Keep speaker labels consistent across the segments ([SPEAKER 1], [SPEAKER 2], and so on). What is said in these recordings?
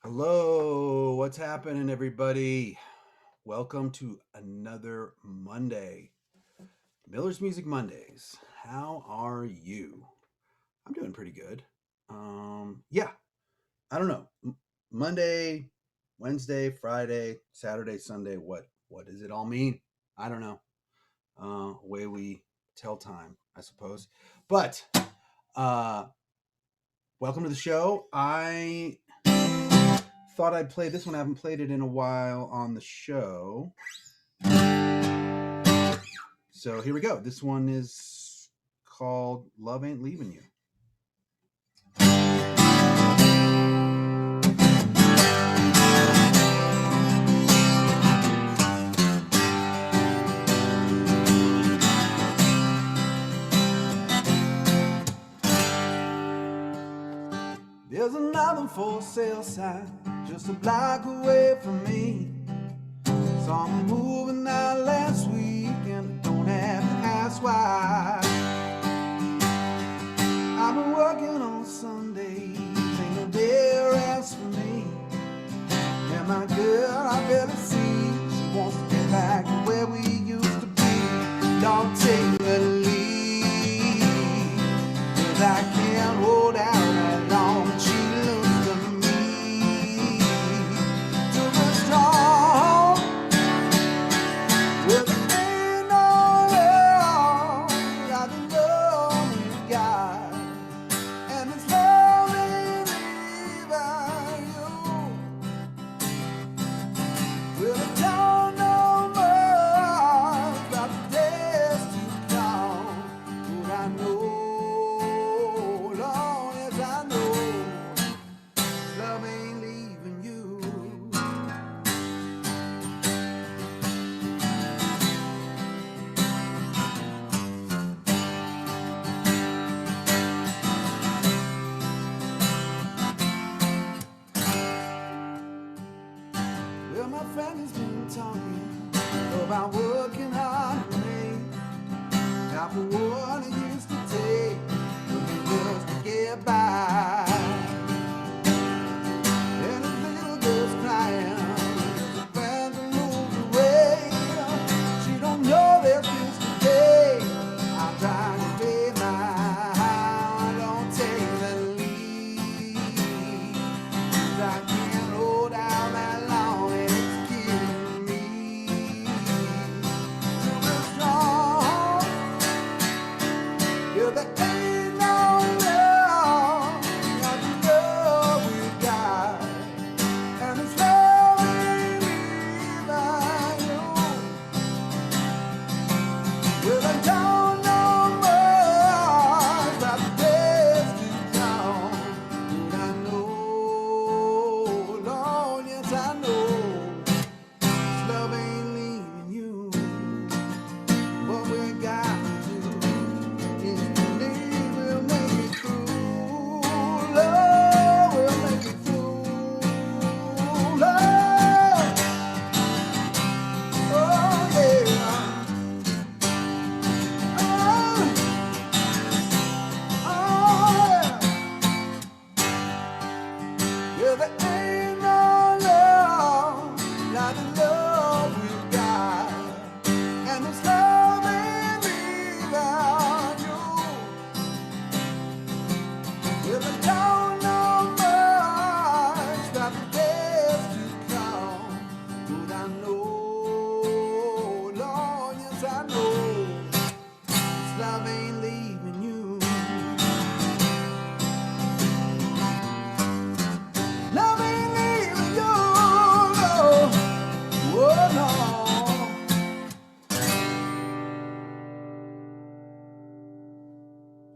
[SPEAKER 1] Hello, what's happening, everybody? Welcome to another Monday, Miller's Music Mondays. How are you? I'm doing pretty good. Yeah, I don't know. Monday, Wednesday, Friday, Saturday, Sunday. What does it all mean? I don't know. Way we tell time, I suppose. But uh, welcome to the show. I thought I'd play this one. I haven't played it in a while on the show. So here we go. This one is called Love Ain't Leaving You. There's another for sale sign just a block away from me. Saw me moving out last week and I don't have to ask why. I've been working on Sundays, ain't no day or rest for me. And my girl, I barely see, she wants to get back to where we used to be. Don't take the lead, 'cause I can't hold out that long. She looks to me to be strong. Well, there ain't no love like the love you got, and this love ain't leaving you. Well, I don't know much about the days to come, but I know, Lord, yes, I know, love ain't leaving you. Well, my friend has been talking about working hard to make half of what it used to take for me just to get by. And his little girl's crying, her friends are moved away. She don't know their bills today. I'm trying to pay mine. Don't take the lead, 'cause I can't hold out that long, and it's killing me to be strong. Yeah, there ain't no love like the love we got, and this love ain't leaving you. Well, I don't know much about the days to come, but I know, Lord, yes, I know, this love ain't leaving you. What we got to do is believe we'll make it through. Love will make it through. Love, oh yeah. Yeah, there ain't no love like the love we've got, and this love ain't leaving you. Yeah, I don't know much about the days to come, but I know, Lord, yes, I know, this love ain't leaving you. Love ain't leaving you, no. Oh, no.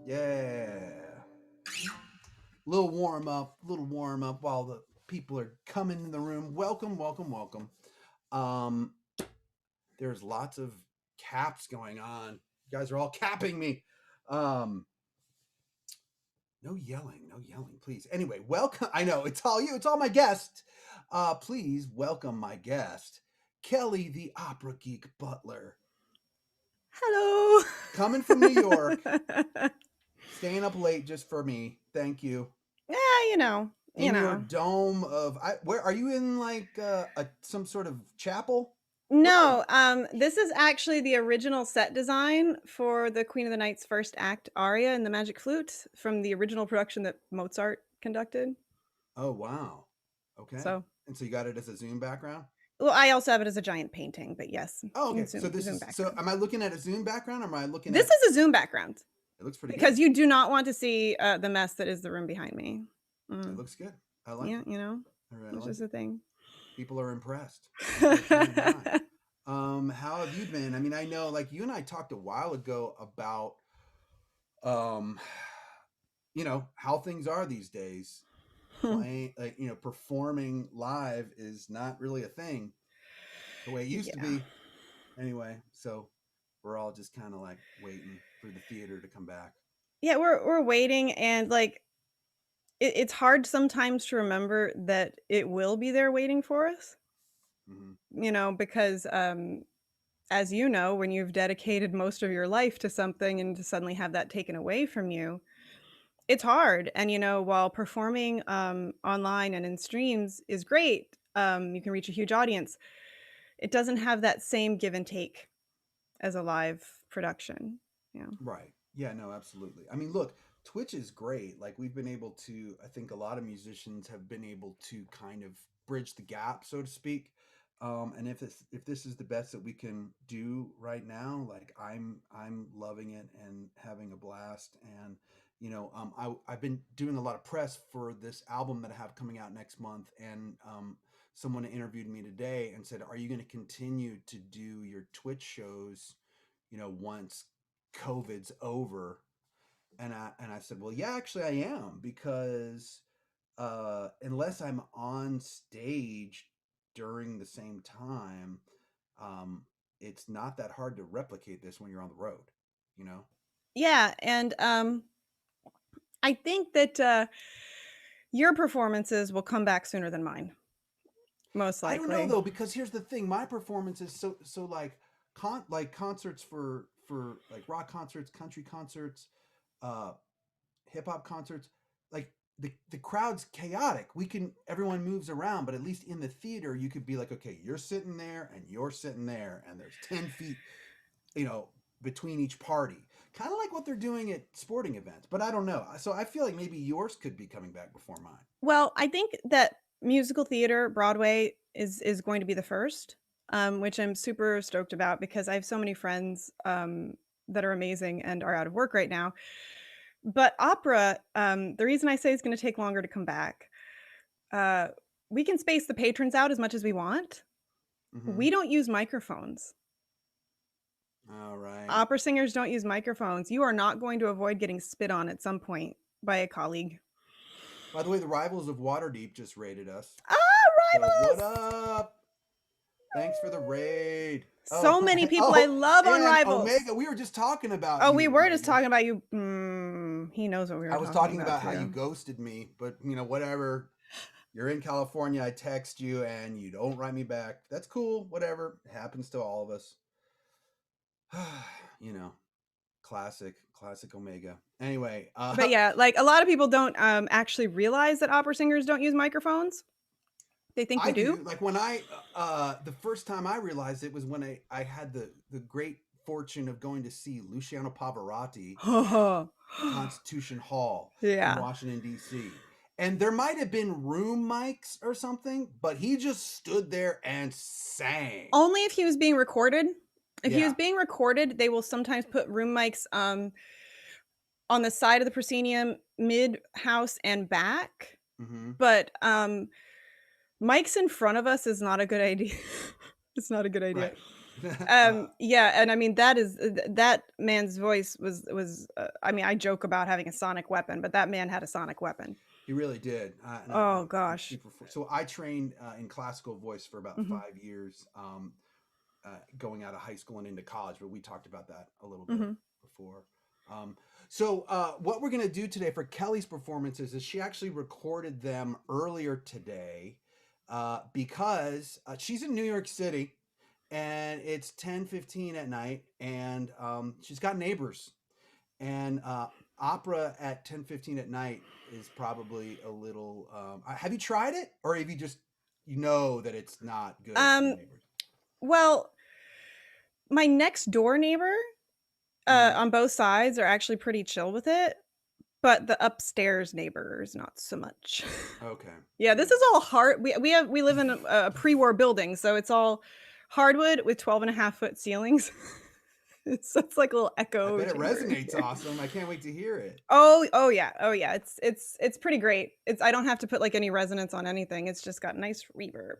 [SPEAKER 1] Yeah. Little warm up while the people are coming in the room. Welcome, welcome, welcome. Um, there's lots of caps going on. You guys are all capping me. Um, no yelling, please. Anyway, welcome. I know it's all you. It's all my guest. Please welcome my guest, Kelli, the opera geek Butler,
[SPEAKER 2] Hello.
[SPEAKER 1] coming from New York, staying up late just for me. Thank you.
[SPEAKER 2] Yeah, you
[SPEAKER 1] in your
[SPEAKER 2] know.
[SPEAKER 1] dome of where are you in like some sort of chapel? Where are you?
[SPEAKER 2] No, this is actually the original set design for the Queen of the Night's first act aria in the Magic Flute from the original production that Mozart conducted.
[SPEAKER 1] Oh wow. Okay.
[SPEAKER 2] So,
[SPEAKER 1] And so you got it as a Zoom background?
[SPEAKER 2] well, I also have it as a giant painting, but yes,
[SPEAKER 1] Oh,
[SPEAKER 2] in
[SPEAKER 1] okay. So this
[SPEAKER 2] Zoom
[SPEAKER 1] is so
[SPEAKER 2] background.
[SPEAKER 1] am I looking at a Zoom background or am I looking
[SPEAKER 2] This
[SPEAKER 1] at
[SPEAKER 2] is a Zoom background
[SPEAKER 1] it looks pretty good.
[SPEAKER 2] because you do not want to see the mess that is the room behind me.
[SPEAKER 1] It
[SPEAKER 2] Mm,
[SPEAKER 1] looks good. I like
[SPEAKER 2] yeah,
[SPEAKER 1] it. I
[SPEAKER 2] it's
[SPEAKER 1] like
[SPEAKER 2] just
[SPEAKER 1] it.
[SPEAKER 2] a thing.
[SPEAKER 1] People are impressed. People are saying hi. How have you been? I mean, I know like you and I talked a while ago about um how things are these days. Playing like performing live is not really a thing the way it used to
[SPEAKER 2] Yeah.
[SPEAKER 1] be. Anyway, so we're all just kind of like waiting for the theater to come back.
[SPEAKER 2] Yeah, we're waiting and like it's hard sometimes to remember that it will be there waiting for us,
[SPEAKER 1] Hmm.
[SPEAKER 2] because as you know, when you've dedicated most of your life to something and to suddenly have that taken away from you, it's hard. And while performing online and in streams is great, you can reach a huge audience. It doesn't have that same give and take as a live production. Yeah.
[SPEAKER 1] Right. Yeah, no, absolutely. I mean, look, Twitch is great. Like we've been able to, I think a lot of musicians have been able to kind of bridge the gap, so to speak. And if this is the best that we can do right now, like I'm loving it and having a blast. And I've been doing a lot of press for this album that I have coming out next month. And someone interviewed me today and said, "Are you going to continue to do your Twitch shows?" Once COVID's over. And I said, well, yeah, actually I am, because unless I'm on stage during the same time, um, it's not that hard to replicate this when you're on the road, you know?
[SPEAKER 2] Yeah, and I think that your performances will come back sooner than mine, most
[SPEAKER 1] I don't know
[SPEAKER 2] likely.
[SPEAKER 1] though, because here's the thing: my performance is so like concerts for like rock concerts, country concerts, uh, hip hop concerts, like the crowd's chaotic. Everyone moves around, but at least in the theater, you could be like, okay, you're sitting there and you're sitting there, and there's 10 feet, you know, between each party. Kind of like what they're doing at sporting events, but I don't know. So I feel like maybe yours could be coming back before mine.
[SPEAKER 2] Well, I think that musical theater, Broadway, is going to be the first, which I'm super stoked about because I have so many friends that are amazing and are out of work right now. But opera, the reason I say it's going to take longer to come back, uh, we can space the patrons out as much as we want.
[SPEAKER 1] Mm-hmm.
[SPEAKER 2] We don't use microphones.
[SPEAKER 1] All right.
[SPEAKER 2] Opera singers don't use microphones. You are not going to avoid getting spit on at some point by a colleague.
[SPEAKER 1] By the way, the Rivals of Waterdeep just raided us.
[SPEAKER 2] Ah,
[SPEAKER 1] So what
[SPEAKER 2] rivals!
[SPEAKER 1] up? Thanks for the raid.
[SPEAKER 2] So
[SPEAKER 1] Oh,
[SPEAKER 2] many people I
[SPEAKER 1] oh,
[SPEAKER 2] love on
[SPEAKER 1] and
[SPEAKER 2] Rivals.
[SPEAKER 1] Omega. We were just talking about
[SPEAKER 2] Oh, we
[SPEAKER 1] you,
[SPEAKER 2] were just
[SPEAKER 1] Omega.
[SPEAKER 2] talking about you. He knows what we were
[SPEAKER 1] I was
[SPEAKER 2] talking
[SPEAKER 1] talking
[SPEAKER 2] about
[SPEAKER 1] about how you
[SPEAKER 2] too.
[SPEAKER 1] ghosted me, but whatever. You're in California. I text you and you don't write me back. That's cool. Whatever. It happens to all of us. you know, classic Omega. Anyway,
[SPEAKER 2] But yeah, like a lot of people don't actually realize that opera singers don't use microphones. They think we
[SPEAKER 1] I
[SPEAKER 2] do.
[SPEAKER 1] do. Like when the first time I realized it was when I had the great fortune of going to see Luciano Pavarotti at Constitution Hall in
[SPEAKER 2] Yeah.
[SPEAKER 1] Washington D.C. And there might have been room mics or something, but he just stood there and sang.
[SPEAKER 2] Only if he was being recorded. If he was
[SPEAKER 1] Yeah.
[SPEAKER 2] being recorded, they will sometimes put room mics on the side of the proscenium, mid house and back.
[SPEAKER 1] Mm-hmm.
[SPEAKER 2] But mics in front of us is not a good idea. It's not a good idea.
[SPEAKER 1] Right.
[SPEAKER 2] Yeah, and I mean that man's voice was I mean, I joke about having a sonic weapon, but that man had a sonic weapon.
[SPEAKER 1] He really did. And
[SPEAKER 2] Oh
[SPEAKER 1] I'm
[SPEAKER 2] gosh.
[SPEAKER 1] super. So I trained in classical voice for about
[SPEAKER 2] Mhm.
[SPEAKER 1] 5 years, going out of high school and into college. But we talked about that a little bit
[SPEAKER 2] Mhm.
[SPEAKER 1] before. Um, so what we're going to do today for Kelly's performances is she actually recorded them earlier today, because she's in New York City and it's 10:15 at night, and she's got neighbors. And opera at 10:15 at night is probably a little. Have you tried it, or have you just you know that it's not good for your
[SPEAKER 2] Um,
[SPEAKER 1] neighbors?
[SPEAKER 2] well, my next door neighbor,
[SPEAKER 1] Hmm.
[SPEAKER 2] on both sides are actually pretty chill with it, but the upstairs neighbors not so much.
[SPEAKER 1] Okay.
[SPEAKER 2] Yeah, this
[SPEAKER 1] Yeah.
[SPEAKER 2] is all hard we live in a pre-war building, so it's all hardwood with 12.5-foot ceilings. It's like a little
[SPEAKER 1] I
[SPEAKER 2] echo
[SPEAKER 1] bet it
[SPEAKER 2] chamber in
[SPEAKER 1] resonates
[SPEAKER 2] here.
[SPEAKER 1] awesome. I can't wait to hear it.
[SPEAKER 2] Oh, yeah, it's pretty great. It's I don't have to put, like, any resonance on anything, it's just got nice reverb.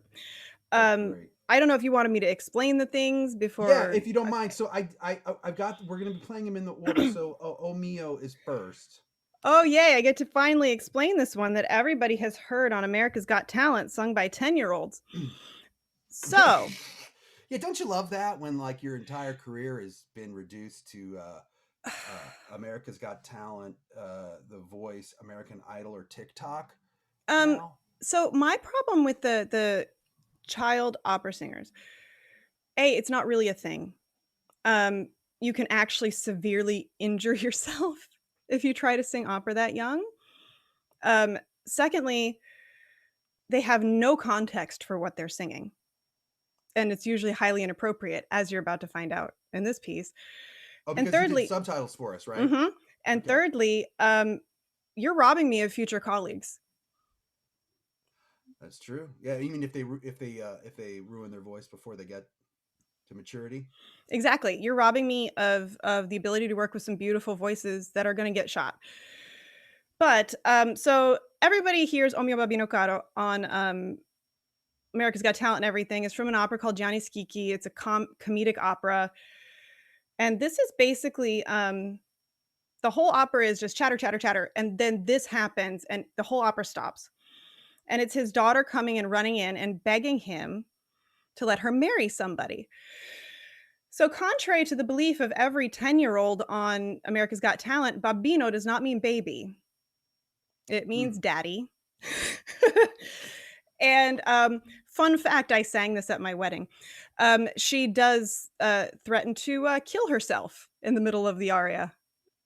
[SPEAKER 1] That's
[SPEAKER 2] Um,
[SPEAKER 1] great.
[SPEAKER 2] I don't know if you wanted me to explain the things
[SPEAKER 1] Yeah,
[SPEAKER 2] before
[SPEAKER 1] if you don't mind.
[SPEAKER 2] okay.
[SPEAKER 1] So I've got. We're gonna be playing them in the order. So O Mio is first.
[SPEAKER 2] Oh, yay, I get to finally explain this one that everybody has heard on America's Got Talent sung by 10-year-olds. So
[SPEAKER 1] Yeah, don't you love that when like your entire career has been reduced to America's Got Talent, The Voice, American Idol, or TikTok
[SPEAKER 2] Um,
[SPEAKER 1] now?
[SPEAKER 2] so my problem with the child opera singers, A, it's not really a thing. Um, you can actually severely injure yourself if you try to sing opera that young. Um, Secondly, they have no context for what they're singing, and it's usually highly inappropriate, as you're about to find out in this piece.
[SPEAKER 1] Oh,
[SPEAKER 2] And
[SPEAKER 1] because you did
[SPEAKER 2] thirdly
[SPEAKER 1] subtitles for us, right?
[SPEAKER 2] mhm, and
[SPEAKER 1] Okay,
[SPEAKER 2] thirdly, you're robbing me of future colleagues.
[SPEAKER 1] that's true. Yeah, even if they ruin their voice before they get to maturity.
[SPEAKER 2] Exactly. You're robbing me of the ability to work with some beautiful voices that are gonna get shot. But, so everybody hears "O mio babbino caro" on, America's Got Talent and everything. It's from an opera called Gianni Schicchi. It's a comedic opera, and this is basically, the whole opera is just chatter, chatter, chatter, and then this happens, and the whole opera stops. And it's his daughter coming and running in and begging him to let her marry somebody. So, contrary to the belief of every 10-year-old on America's Got Talent, bambino does not mean baby. It means
[SPEAKER 1] Hmm.
[SPEAKER 2] daddy. And, fun fact, I sang this at my wedding. She does, threaten to, kill herself in the middle of the aria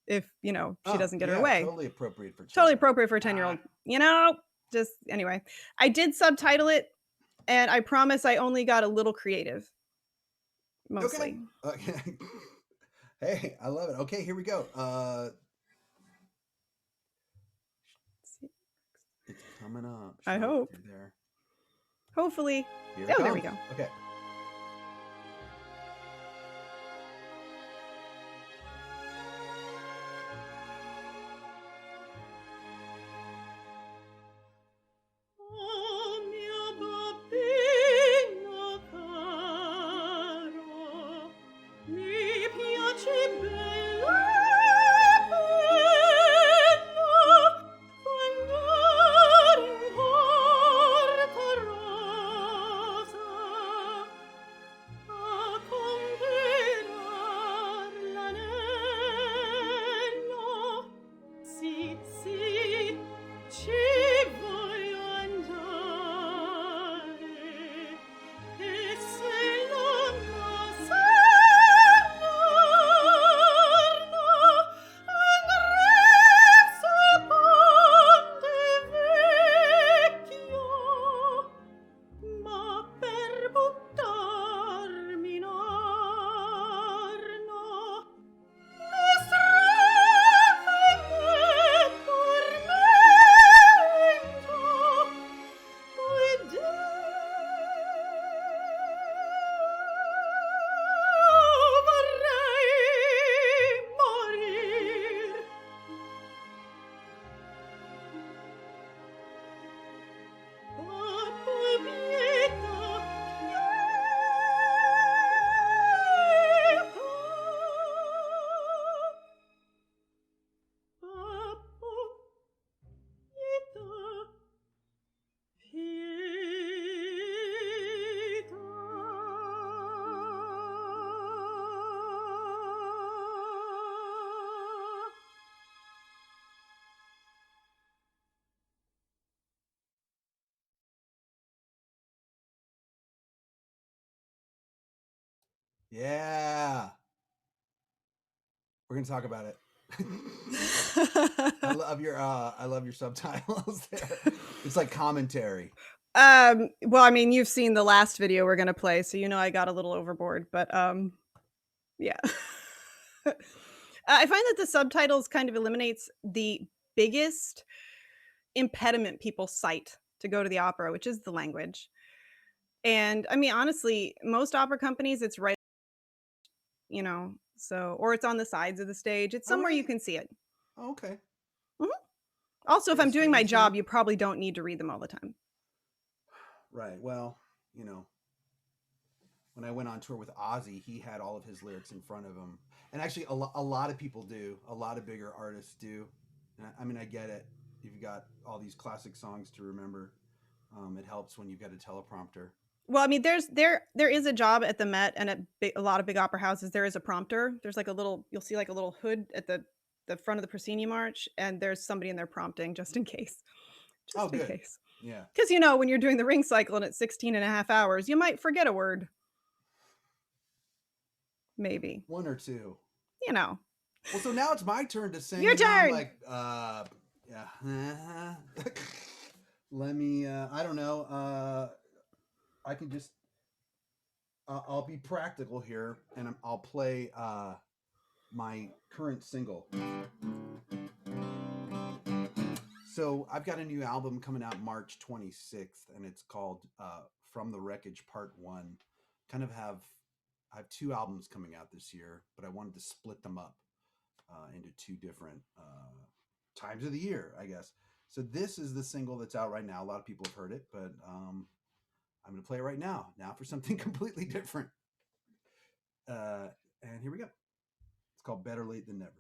[SPEAKER 2] if, she
[SPEAKER 1] Oh,
[SPEAKER 2] doesn't get her
[SPEAKER 1] yeah,
[SPEAKER 2] way.
[SPEAKER 1] totally appropriate for
[SPEAKER 2] Totally
[SPEAKER 1] children.
[SPEAKER 2] appropriate for a
[SPEAKER 1] Ah,
[SPEAKER 2] 10-year-old. Just anyway. I did subtitle it, and I promise I only got a little creative,
[SPEAKER 1] okay.
[SPEAKER 2] mostly.
[SPEAKER 1] Okay. Hey, I love it. Okay, here we go. It's coming up.
[SPEAKER 2] I
[SPEAKER 1] Sean,
[SPEAKER 2] hope.
[SPEAKER 1] you're there.
[SPEAKER 2] Hopefully.
[SPEAKER 1] Here it
[SPEAKER 2] Oh, there we
[SPEAKER 1] comes.
[SPEAKER 2] go.
[SPEAKER 1] Okay.
[SPEAKER 3] Oh mio babbino caro, mi piace bella penna andar in porta rosa a comperar l'anello. Sì, sì, ci voglio andare e se l'anno s'aggiorna andrezza ponte vecchio, ma per buttarmi in arno mi straffa e tormento, poi vorrei morir. Babbo pietà, pietà. Babbo pietà, pietà.
[SPEAKER 1] Yeah. We're gonna talk about it. I love your subtitles there. It's like commentary.
[SPEAKER 2] Well, I mean, you've seen the last video we're gonna play, so you know I got a little overboard, but yeah. I find that the subtitles kind of eliminates the biggest impediment people cite to go to the opera, which is the language. And I mean, honestly, most opera companies, it's right, so or it's on the sides of the stage. It's
[SPEAKER 1] Oh,
[SPEAKER 2] somewhere you
[SPEAKER 1] really?
[SPEAKER 2] can see it.
[SPEAKER 1] Oh, okay.
[SPEAKER 2] Mhm. Also, if
[SPEAKER 1] They
[SPEAKER 2] I'm
[SPEAKER 1] have
[SPEAKER 2] doing my
[SPEAKER 1] screens
[SPEAKER 2] job,
[SPEAKER 1] now?
[SPEAKER 2] you probably don't need to read them all the time.
[SPEAKER 1] Right. Well, you know, when I went on tour with Ozzy, he had all of his lyrics in front of him. And actually, a lot of people do. A lot of bigger artists do. And I mean, I get it. You've got all these classic songs to remember. It helps when you've got a teleprompter.
[SPEAKER 2] Well, I mean, there is a job at the Met and at a lot of big opera houses. There is a prompter. There's like a little, you'll see like a little hood at the front of the proscenium arch, and there's somebody in there prompting just in case,
[SPEAKER 1] Oh,
[SPEAKER 2] just in
[SPEAKER 1] good.
[SPEAKER 2] case.
[SPEAKER 1] Yeah.
[SPEAKER 2] Because when you're doing the ring cycle and it's 16 and a half hours, you might forget a word. Maybe.
[SPEAKER 1] One or two.
[SPEAKER 2] Well,
[SPEAKER 1] so now it's my turn to sing.
[SPEAKER 2] Your
[SPEAKER 1] and I'm
[SPEAKER 2] turn.
[SPEAKER 1] like, yeah. Let me. I don't know. I can just. I'll be practical here, and I'll play my current single. So I've got a new album coming out March 26th, and it's called From the Wreckage Part 1. I have 2 albums coming out this year, but I wanted to split them up into 2 different times of the year, I guess. So this is the single that's out right now. A lot of people have heard it, but I'm going to play it right now for something completely different. And here we go. It's called Better Late Than Never.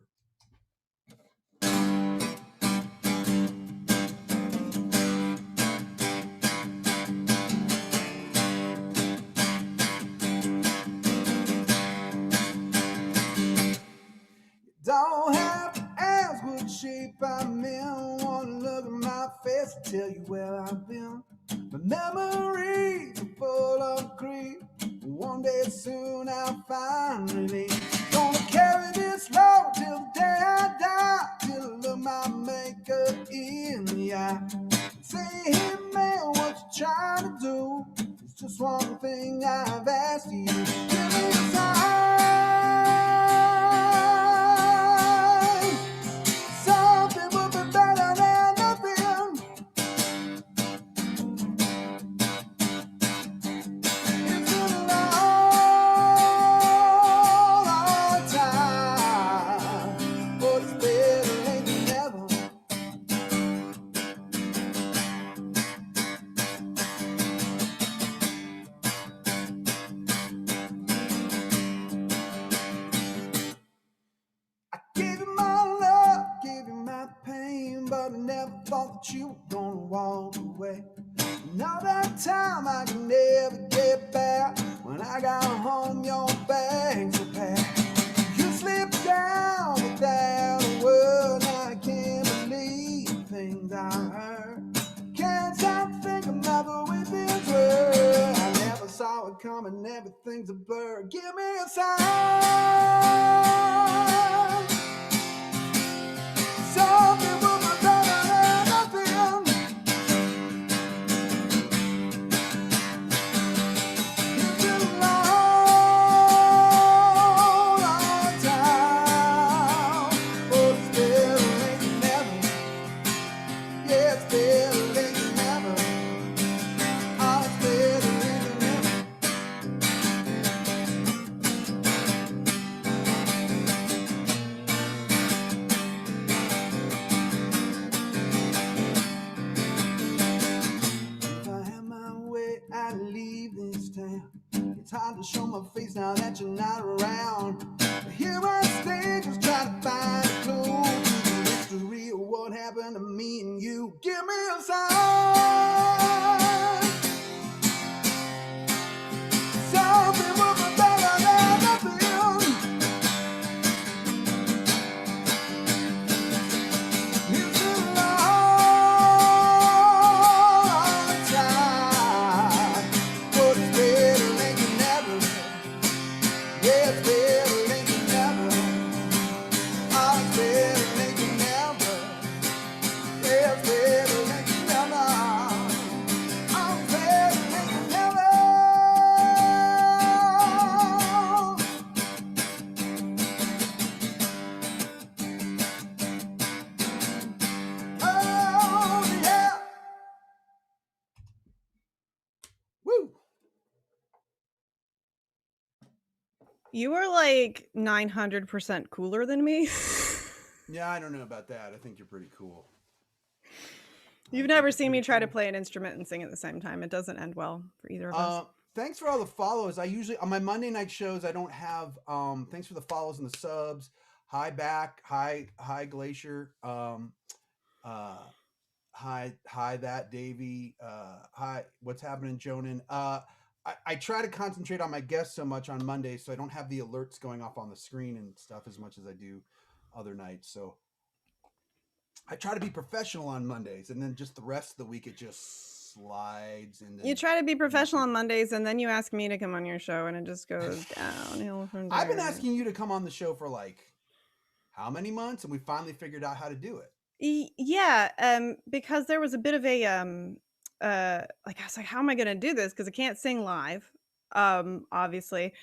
[SPEAKER 1] Don't have to ask what shape I'm in. Wanna look at my face and tell you where I've been. My memories are full of grief. One day soon I'll find relief. Gonna carry this load till the day I die. Till I look my maker in the eye. Say, hey man, what you trying to do? It's just one thing I've asked you. Give me a sign. Something would be better than nothing. It's been a long time, but it's better late than never. I gave you my love, gave you my pain, but I never thought that you were gonna walk away. Now that time I can never get back. When I got home, your bags were packed. You slipped down without a word. I can't believe the things I heard. Can't stop thinking about the way things were. I never saw it coming, everything's a blur. Give me a sign. Something will be better than nothing. It's been a long time, but it's better late than never. Yeah, it's better late than never. Oh, it's better late than never. If I had my way, I'd leave this town. It's hard to show my face now that you're not around. But here I stay, just trying to find a clue to the mystery of what happened to me and you. Give me a sign. Something will be better than nothing. It's been a long time, but it's better late than never. Yeah, it's better late than never. Oh, it's better
[SPEAKER 2] You are like 900% cooler than me.
[SPEAKER 1] Yeah, I don't know about that. I think you're pretty cool.
[SPEAKER 2] You've never seen me try to play an instrument and sing at the same time. It doesn't end well for either of us.
[SPEAKER 1] Thanks for all the follows. I usually on my Monday night shows I don't have thanks for the follows and the subs. Hi back, hi Glacier. Hi that Davey. Hi, what's happening, Jonan? I try to concentrate on my guests so much on Mondays, so I don't have the alerts going off on the screen and stuff as much as I do other nights. So I try to be professional on Mondays, and then just the rest of the week it just slides. And then
[SPEAKER 2] You try to be professional on Mondays, and then you ask me to come on your show, and it just goes downhill from there.
[SPEAKER 1] I've been asking you to come on the show for like how many months, and we finally figured out how to do it.
[SPEAKER 2] Yeah, because there was a bit of a like I was like, how am I gonna do this? Because I can't sing live, obviously.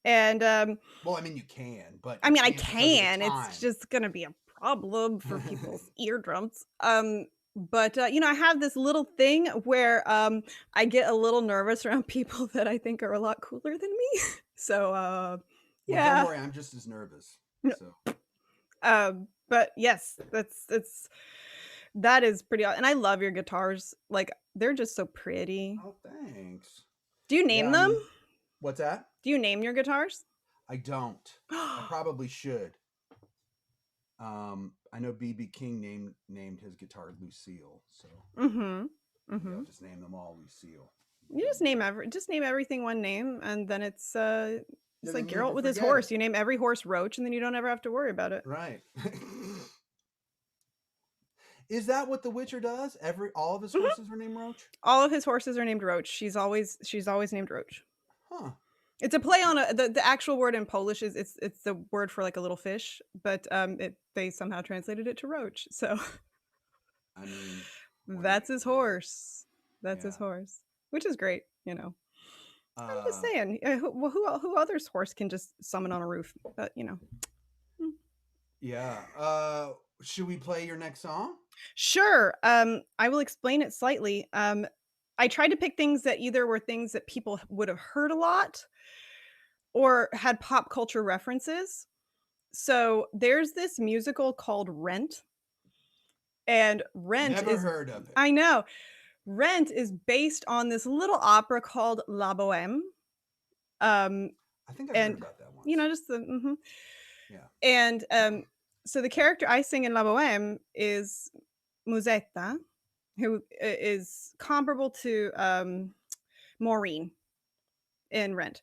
[SPEAKER 2] And
[SPEAKER 1] Well, I mean you can, but
[SPEAKER 2] I
[SPEAKER 1] you
[SPEAKER 2] mean I
[SPEAKER 1] can't because of the
[SPEAKER 2] can.
[SPEAKER 1] time.
[SPEAKER 2] It's just gonna be a problem for people's eardrums. But you know, I have this little thing where I get a little nervous around people that I think are a lot cooler than me. So
[SPEAKER 1] Well,
[SPEAKER 2] yeah.
[SPEAKER 1] don't worry, I'm just as nervous. So
[SPEAKER 2] But yes, that is pretty and I love your guitars. Like they're just so pretty.
[SPEAKER 1] oh, thanks.
[SPEAKER 2] Do you name
[SPEAKER 1] Yeah, I
[SPEAKER 2] them?
[SPEAKER 1] mean, what's that?
[SPEAKER 2] Do you name your guitars?
[SPEAKER 1] I don't. I probably should. I know BB King named his guitar Lucille, so maybe I'll just name them all Lucille.
[SPEAKER 2] You just name everything one name, and then it's like
[SPEAKER 1] then you
[SPEAKER 2] Geralt
[SPEAKER 1] never
[SPEAKER 2] with his
[SPEAKER 1] forget
[SPEAKER 2] horse.
[SPEAKER 1] it.
[SPEAKER 2] You name every horse Roach, and then you don't ever have to worry about it.
[SPEAKER 1] Right. Is that what the Witcher does? All of his horses are named Roach?
[SPEAKER 2] All of his horses are named Roach. She's always named Roach.
[SPEAKER 1] Huh.
[SPEAKER 2] It's a play on the actual word in Polish is it's the word for like a little fish, but they somehow translated it to Roach. So
[SPEAKER 1] I mean,
[SPEAKER 2] that's his horse. That's his
[SPEAKER 1] Yeah.
[SPEAKER 2] horse, which is great, you know. I'm just saying, who other's horse can just summon on a roof? But you know.
[SPEAKER 1] Yeah. Should we play your next song?
[SPEAKER 2] Sure. I will explain it slightly. I tried to pick things that either were things that people would have heard a lot or had pop culture references. So there's this musical called Rent. And Rent
[SPEAKER 1] Never heard of it.
[SPEAKER 2] I know. Rent is based on this little opera called La Boheme.
[SPEAKER 1] I think I've heard about that once.
[SPEAKER 2] You know, just the
[SPEAKER 1] Yeah.
[SPEAKER 2] And so the character I sing in La Boheme is Musetta, who is comparable to Maureen in Rent.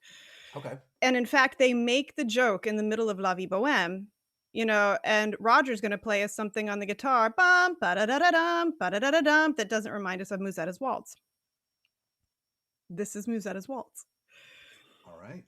[SPEAKER 1] Okay.
[SPEAKER 2] And in fact, they make the joke in the middle of La Vie Boheme, you know, and Roger's going to play us something on the guitar, bum, ba-da-da-da-dum, ba-da-da-da-dum, that doesn't remind us of Musetta's Waltz. This is Musetta's Waltz.
[SPEAKER 1] All right.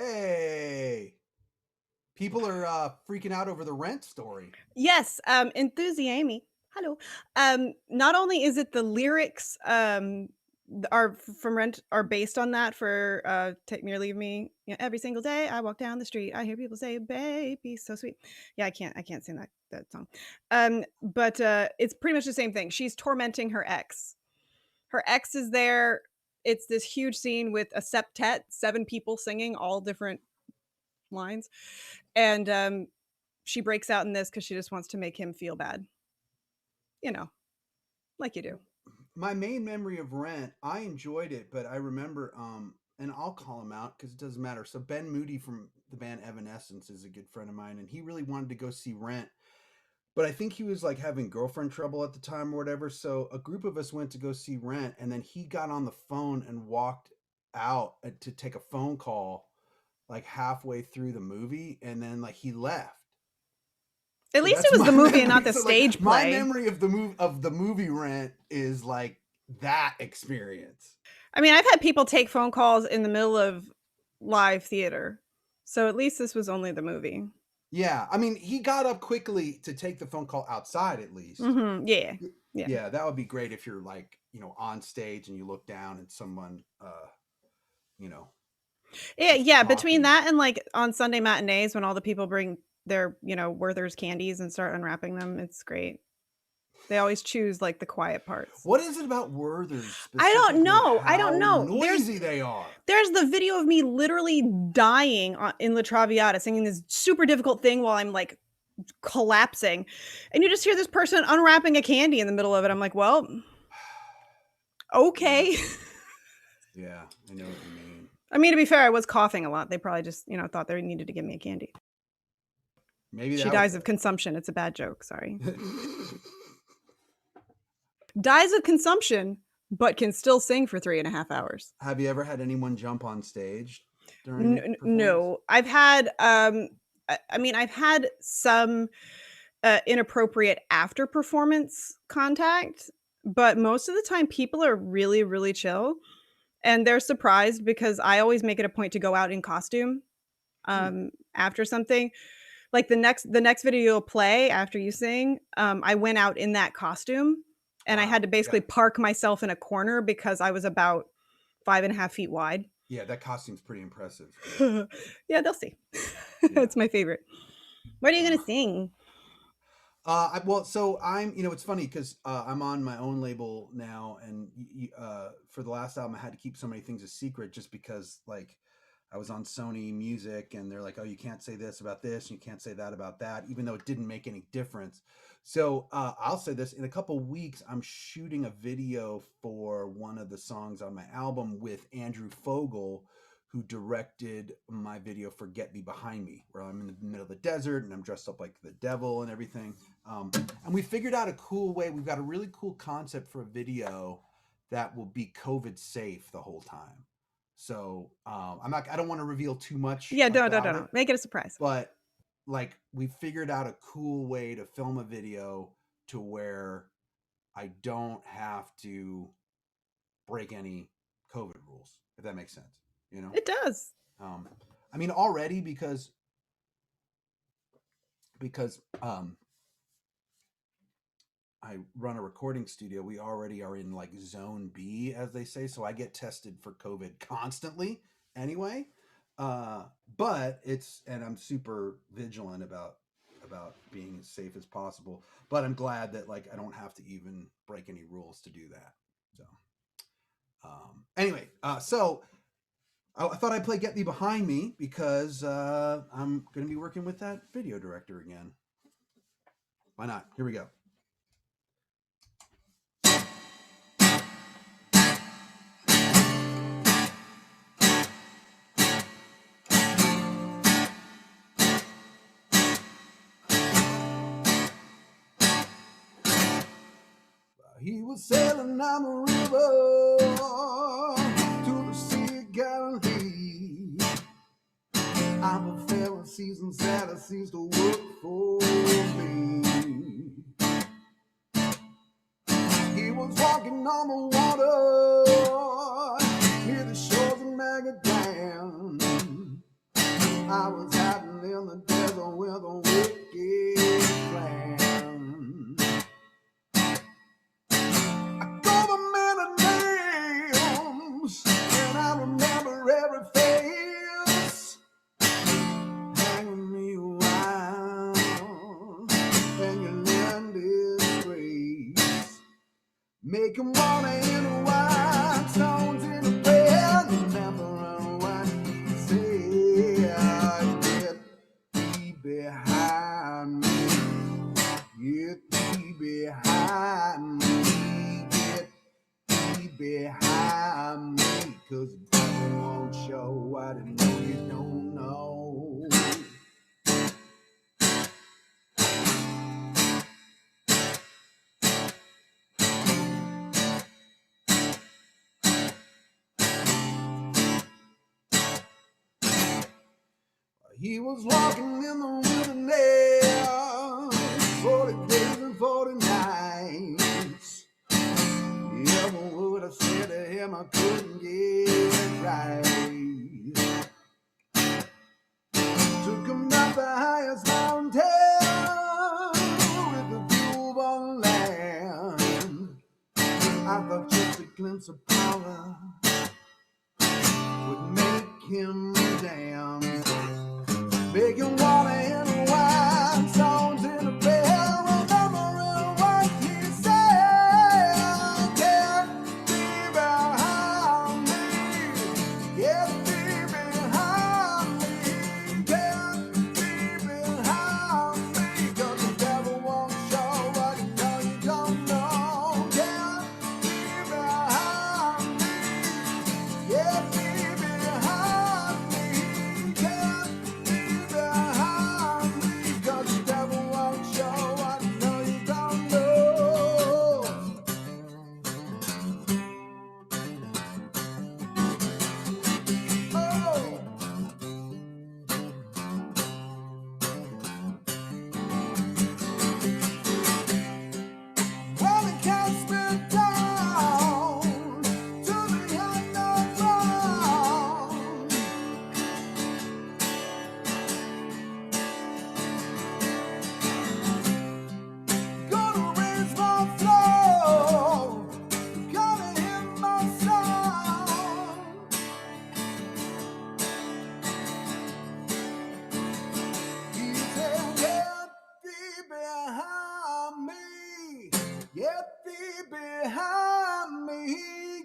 [SPEAKER 1] Hey, people are freaking out over the Rent story.
[SPEAKER 2] Yes, Enthusiamy. Hello. Not only is it the lyrics are from Rent are based on that for Take Me or Leave Me. You know, every single day I walk down the street, I hear people say, "Baby, so sweet." Yeah, I can't sing that song. But it's pretty much the same thing. She's tormenting her ex. Her ex is there. It's this huge scene with a septet, 7 people singing all different lines. And she breaks out in this because she just wants to make him feel bad. You know, like you do.
[SPEAKER 1] My main memory of Rent, I enjoyed it, but I remember, and I'll call him out because it doesn't matter. So Ben Moody from the band Evanescence is a good friend of mine, and he really wanted to go see Rent, but I think he was like having girlfriend trouble at the time or whatever. So a group of us went to go see Rent, and then he got on the phone and walked out to take a phone call like halfway through the movie, and then like he left.
[SPEAKER 2] At
[SPEAKER 1] So
[SPEAKER 2] least
[SPEAKER 1] that's
[SPEAKER 2] it was the
[SPEAKER 1] my
[SPEAKER 2] movie and not
[SPEAKER 1] memory.
[SPEAKER 2] the
[SPEAKER 1] So like
[SPEAKER 2] stage
[SPEAKER 1] my
[SPEAKER 2] play.
[SPEAKER 1] memory of the movie Rent is like that experience.
[SPEAKER 2] I mean, I've had people take phone calls in the middle of live theater. So at least this was only the movie.
[SPEAKER 1] Yeah, I mean, he got up quickly to take the phone call outside at least.
[SPEAKER 2] Mm-hmm. Yeah. Yeah.
[SPEAKER 1] Yeah, that would be great if you're like, on stage and you look down and someone you know,
[SPEAKER 2] Yeah,
[SPEAKER 1] is
[SPEAKER 2] yeah. Between
[SPEAKER 1] talking.
[SPEAKER 2] that and like on Sunday matinees when all the people bring their, Werther's candies and start unwrapping them, it's great. They always choose like the quiet parts.
[SPEAKER 1] What is it about Werther's
[SPEAKER 2] I don't
[SPEAKER 1] specifically
[SPEAKER 2] know. I don't
[SPEAKER 1] how
[SPEAKER 2] know.
[SPEAKER 1] noisy they are?
[SPEAKER 2] There's the video of me literally dying in La Traviata singing this super difficult thing while I'm like collapsing. And you just hear this person unwrapping a candy in the middle of it. I'm like, well, okay.
[SPEAKER 1] Yeah, I know what you mean.
[SPEAKER 2] I mean, to be fair, I was coughing a lot. They probably just, thought they needed to give me a candy.
[SPEAKER 1] Maybe
[SPEAKER 2] She
[SPEAKER 1] that
[SPEAKER 2] dies
[SPEAKER 1] was
[SPEAKER 2] of consumption. It's a bad joke. Sorry. Dies of consumption, but can still sing for 3.5 hours.
[SPEAKER 1] Have you ever had anyone jump on stage during a performance?
[SPEAKER 2] No, I've had, I've had some inappropriate after performance contact, but most of the time people are really, really chill and they're surprised because I always make it a point to go out in costume after something. Like the next video you'll play after you sing, I went out in that costume and I
[SPEAKER 1] Wow,
[SPEAKER 2] had to basically
[SPEAKER 1] yeah.
[SPEAKER 2] park myself in a corner because I was about 5.5 feet wide.
[SPEAKER 1] Yeah, that costume's pretty impressive.
[SPEAKER 2] Yeah, they'll see.
[SPEAKER 1] Yeah.
[SPEAKER 2] It's my favorite. What are you gonna sing?
[SPEAKER 1] So I'm, it's funny because I'm on my own label now, and for the last album, I had to keep so many things a secret just because, like, I was on Sony Music, and they're like, "Oh, you can't say this about this, and you can't say that about that," even though it didn't make any difference. So I'll say this: in a couple weeks, I'm shooting a video for one of the songs on my album with Andrew Fogel, who directed my video for Get Thee Behind Me, where I'm in the middle of the desert and I'm dressed up like the devil and everything. And we figured out a cool way. We've got a really cool concept for a video that will be COVID safe the whole time. So I don't want to reveal too much.
[SPEAKER 2] Yeah,
[SPEAKER 1] about
[SPEAKER 2] don't. Make it a surprise.
[SPEAKER 1] But like we figured out a cool way to film a video to where I don't have to break any COVID rules, if that makes sense.
[SPEAKER 2] It does.
[SPEAKER 1] I mean, already because I run a recording studio, we already are in like zone B, as they say. So I get tested for COVID constantly anyway. But and I'm super vigilant about being as safe as possible. But I'm glad that like I don't have to even break any rules to do that. So anyway, so I thought I'd play Get Thee Behind Me because I'm going to be working with that video director again. Why not? Here we go. He was sailing down the river to the Sea of Galilee. I'm a Pharisees and Sadducees to work for me. He was walking on the water near the shores of Magadan. I was hiding in the desert with a wicked plan. I go by many names, and I remember every face. Hanging me around, and you lend his grace. Make him wanna in a white stones in a bed. Remembering what he said. Get thee behind me. Get thee behind me. Get thee behind me. 'Cause the devil won't show what I know you don't know. He was walking in the wilderness 40 days and 40 nights. Ever would have said to him I couldn't get right. Took him up the highest mountain with the view on land. I thought just a glimpse of power would make him dance. Big and water in the wine, stones in the bell, remembering what he said. Get thee behind me, get thee behind me, get thee behind me, 'cause the devil won't show what you know you don't know. Get thee behind me, get thee behind me, get behind me, 'cause the devil won't show what you know you don't know. Oh, well, it cast me down to the unknown ground. Gonna raise my flow, gonna hit my song. He said, get thee behind me, get thee behind me,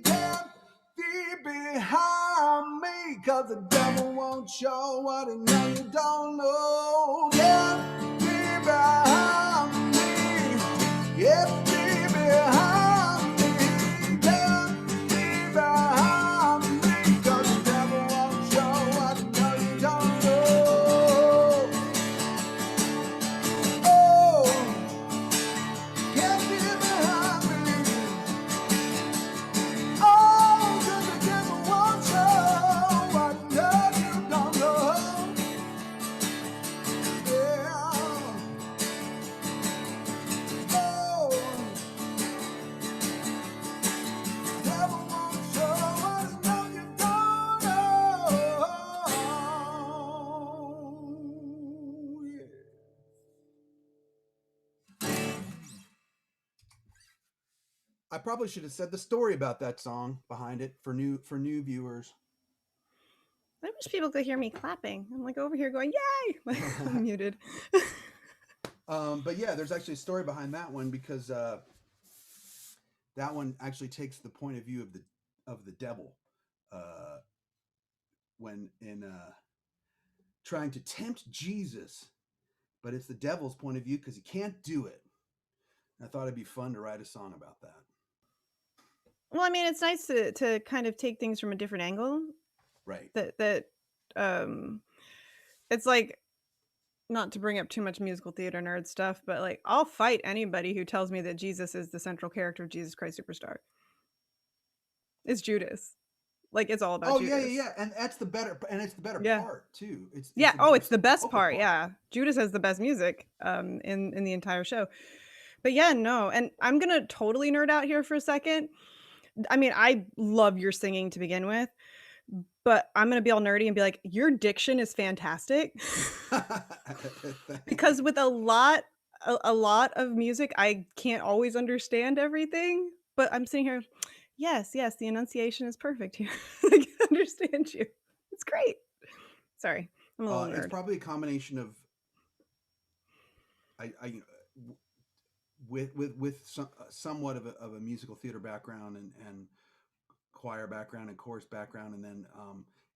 [SPEAKER 1] get thee behind me, 'cause the devil won't show what he know you don't know. Get thee behind me, get thee behind me, get thee behind me, 'cause the devil won't show what he know you don't know. Oh, get thee behind me. Oh, 'cause the devil won't show what he know you don't know. Yeah. Oh, devil won't show what he know you don't know. Yeah. I probably should have said the story about that song behind it for new viewers.
[SPEAKER 2] I wish people could hear me clapping. I'm like over here going, yay! Like, I'm muted.
[SPEAKER 1] But yeah, there's actually a story behind that one because that one actually takes the point of view of the devil when in trying to tempt Jesus, but it's the devil's point of view because he can't do it. And I thought it'd be fun to write a song about that.
[SPEAKER 2] Well, I mean, it's nice to kind of take things from a different angle.
[SPEAKER 1] Right.
[SPEAKER 2] That it's like, not to bring up too much musical theater nerd stuff, but like I'll fight anybody who tells me that Jesus is the central character of Jesus Christ Superstar. It's Judas. Like it's all about
[SPEAKER 1] Oh
[SPEAKER 2] Judas.
[SPEAKER 1] yeah, and that's the better, and it's the better
[SPEAKER 2] Yeah.
[SPEAKER 1] part too. It's
[SPEAKER 2] Yeah.
[SPEAKER 1] the
[SPEAKER 2] Oh,
[SPEAKER 1] better
[SPEAKER 2] it's the best
[SPEAKER 1] vocal
[SPEAKER 2] part. Yeah. Judas has the best music in the entire show. But yeah, no. And I'm going to totally nerd out here for a second. I mean, I love your singing to begin with. but I'm gonna be all nerdy and be like, "Your diction is fantastic." Because with a lot of music, I can't always understand everything, but I'm sitting here, "Yes, yes, the enunciation is perfect here. I can understand you. It's great." Sorry, I'm a little
[SPEAKER 4] It's
[SPEAKER 2] nerd.
[SPEAKER 4] probably a combination of I with somewhat of a musical theater background and choir background and chorus background, and then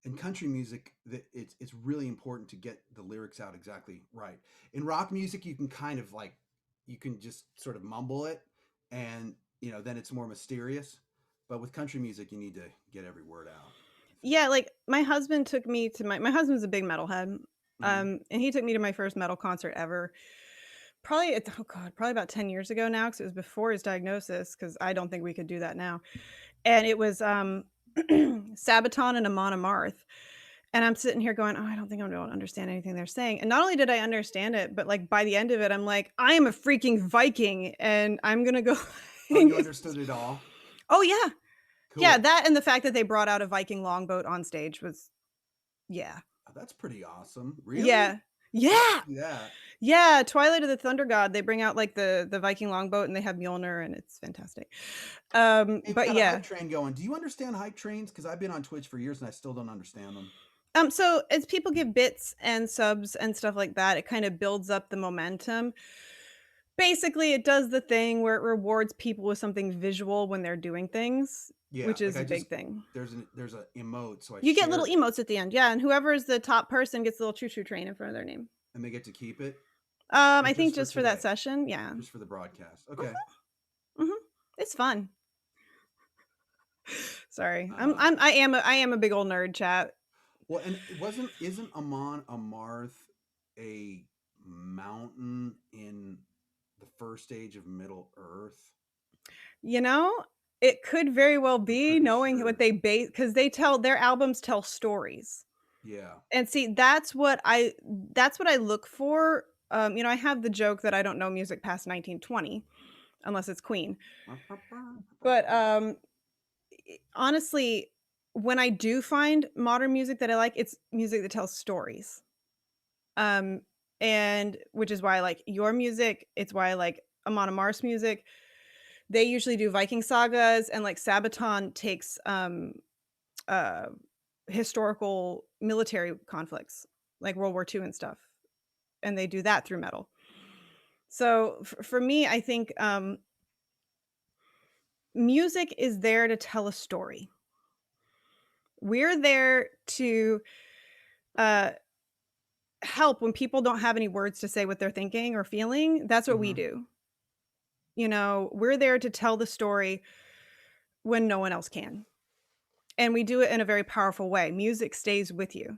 [SPEAKER 4] in country music, it's really important to get the lyrics out exactly right. In rock music, you can kind of like you can just sort of mumble it, and then it's more mysterious. But with country music, you need to get every word out. I think.
[SPEAKER 2] Yeah, like, my husband took me to my husband's a big metalhead,
[SPEAKER 4] Mm-hmm.
[SPEAKER 2] and he took me to my first metal concert ever. Probably it's oh god, probably about 10 years ago now, because it was before his diagnosis. Because I don't think we could do that now. And it was, Sabaton and Amon Amarth, and I'm sitting here going, "Oh, I don't think I'm gonna understand anything they're saying," and not only did I understand it, but, like, by the end of it, I'm like, "I am a freaking Viking, and I'm gonna go."
[SPEAKER 4] Oh, you understood it all.
[SPEAKER 2] Oh, yeah. Yeah,
[SPEAKER 4] Cool.
[SPEAKER 2] that and the fact that they brought out a Viking longboat on stage was yeah.
[SPEAKER 4] Oh, that's pretty awesome. Really?
[SPEAKER 2] Yeah.
[SPEAKER 4] I want
[SPEAKER 2] Yeah!
[SPEAKER 4] to see that.
[SPEAKER 2] Yeah, Twilight of the Thunder God, they bring out, like, the Viking longboat, and they have Mjolnir, and it's fantastic.
[SPEAKER 4] They've
[SPEAKER 2] But
[SPEAKER 4] got a hype
[SPEAKER 2] yeah.
[SPEAKER 4] train going. Do you understand hype trains? Because I've been on Twitch for years and I still don't understand them.
[SPEAKER 2] So as people give bits and subs and stuff like that, it kind of builds up the momentum. Basically, it does the thing where it rewards people with something visual when they're doing things,
[SPEAKER 4] Yeah,
[SPEAKER 2] which
[SPEAKER 4] like
[SPEAKER 2] is
[SPEAKER 4] I
[SPEAKER 2] a big
[SPEAKER 4] just
[SPEAKER 2] thing.
[SPEAKER 4] there's a emote, so I
[SPEAKER 2] You get little
[SPEAKER 4] shared it,
[SPEAKER 2] emotes at the end, yeah, and whoever is the top person gets a little choo choo train in front of their name.
[SPEAKER 4] and they get to keep it, or
[SPEAKER 2] I think
[SPEAKER 4] just for
[SPEAKER 2] just for that
[SPEAKER 4] today,
[SPEAKER 2] session, yeah.
[SPEAKER 4] just for the broadcast. Okay.
[SPEAKER 2] Mhm. It's fun. Sorry.
[SPEAKER 4] Uh,
[SPEAKER 2] I am a big old nerd, chat.
[SPEAKER 4] well, and it wasn't isn't Amon Amarth a mountain in the first stage of Middle Earth?
[SPEAKER 2] You know, it could very well
[SPEAKER 4] I'm
[SPEAKER 2] be
[SPEAKER 4] pretty
[SPEAKER 2] knowing what
[SPEAKER 4] sure.
[SPEAKER 2] they base because they tell their albums tell stories.
[SPEAKER 4] Yeah.
[SPEAKER 2] And see, that's what I look for. I have the joke that I don't know music past 1920 unless it's Queen. But, honestly, when I do find modern music that I like, it's music that tells stories. Um, and which is why I like your music, it's why I like Amon Amarth's music. They usually do Viking sagas, and, like, Sabaton takes, uh, historical military conflicts, like World War II and stuff, and they do that through metal. So, for me, I think, music is there to tell a story. We're there to, uh, help when people don't have any words to say what they're thinking or feeling, that's what we
[SPEAKER 4] Hmm.
[SPEAKER 2] do. We're there to tell the story when no one else can, and we do it in a very powerful way. Music stays with you.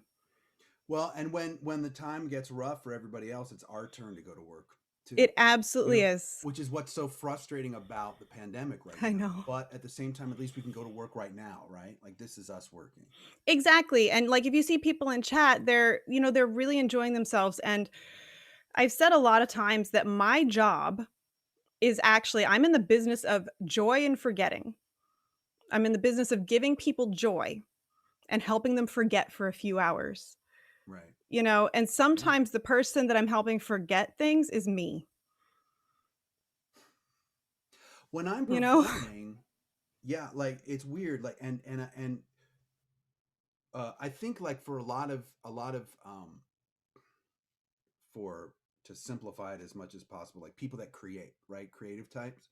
[SPEAKER 4] Well, and when the time gets rough for everybody else, it's our turn to go to work too.
[SPEAKER 2] It absolutely is.
[SPEAKER 4] Which is what's so frustrating about the pandemic right
[SPEAKER 2] I
[SPEAKER 4] now.
[SPEAKER 2] know.
[SPEAKER 4] But at the same time, at least we can go to work right now, right? Like this is us working.
[SPEAKER 2] Exactly, and, like, if you see people in chat, they're really enjoying themselves, and I've said a lot of times that my job is actually I'm in the business of joy and forgetting. I'm in the business of giving people joy and helping them forget for a few hours,
[SPEAKER 4] Right.
[SPEAKER 2] and
[SPEAKER 4] Yeah.
[SPEAKER 2] sometimes the person that I'm helping forget things is me,
[SPEAKER 4] When I'm
[SPEAKER 2] you know?
[SPEAKER 4] performing, yeah, like it's weird. Like and I think like for a lot of for to simplify it as much as possible, like people that create, right? Creative types,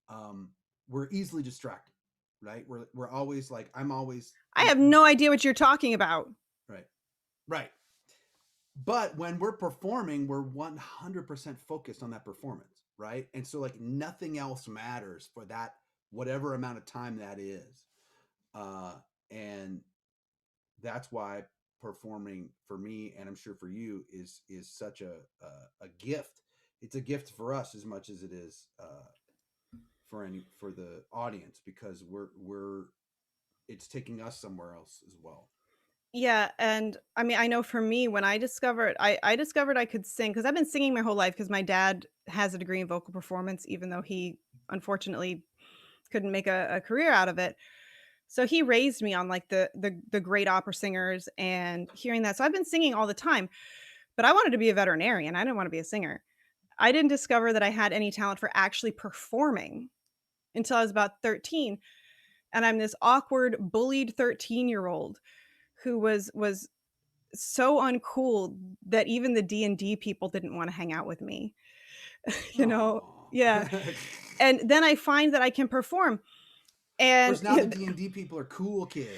[SPEAKER 4] um, we're easily distracted, right? We're always like I'm always
[SPEAKER 2] I have no idea what you're talking about.
[SPEAKER 4] right, right. But when we're performing, we're 100% focused on that performance, right? And so like nothing else matters for that whatever amount of time that is. And that's why performing for me and I'm sure for you is such a gift. It's a gift for us as much as it is for the audience because we're it's taking us somewhere else as well.
[SPEAKER 2] Yeah, and I mean, I know for me, when I discovered I could sing because 'cause I've been singing my whole life because my dad has a degree in vocal performance, even though he unfortunately couldn't make a career out of it. So he raised me on like the great opera singers and hearing that. So I've been singing all the time, but I wanted to be a veterinarian. I didn't want to be a singer. I didn't discover that I had any talent for actually performing until I was about 13. And I'm this awkward, bullied 13-year-old who was so uncool that even the D&D people didn't want to hang out with me. You know?
[SPEAKER 4] Aw.
[SPEAKER 2] Yeah. And then I find that I can perform. And
[SPEAKER 4] Whereas now the D&D people are cool kids.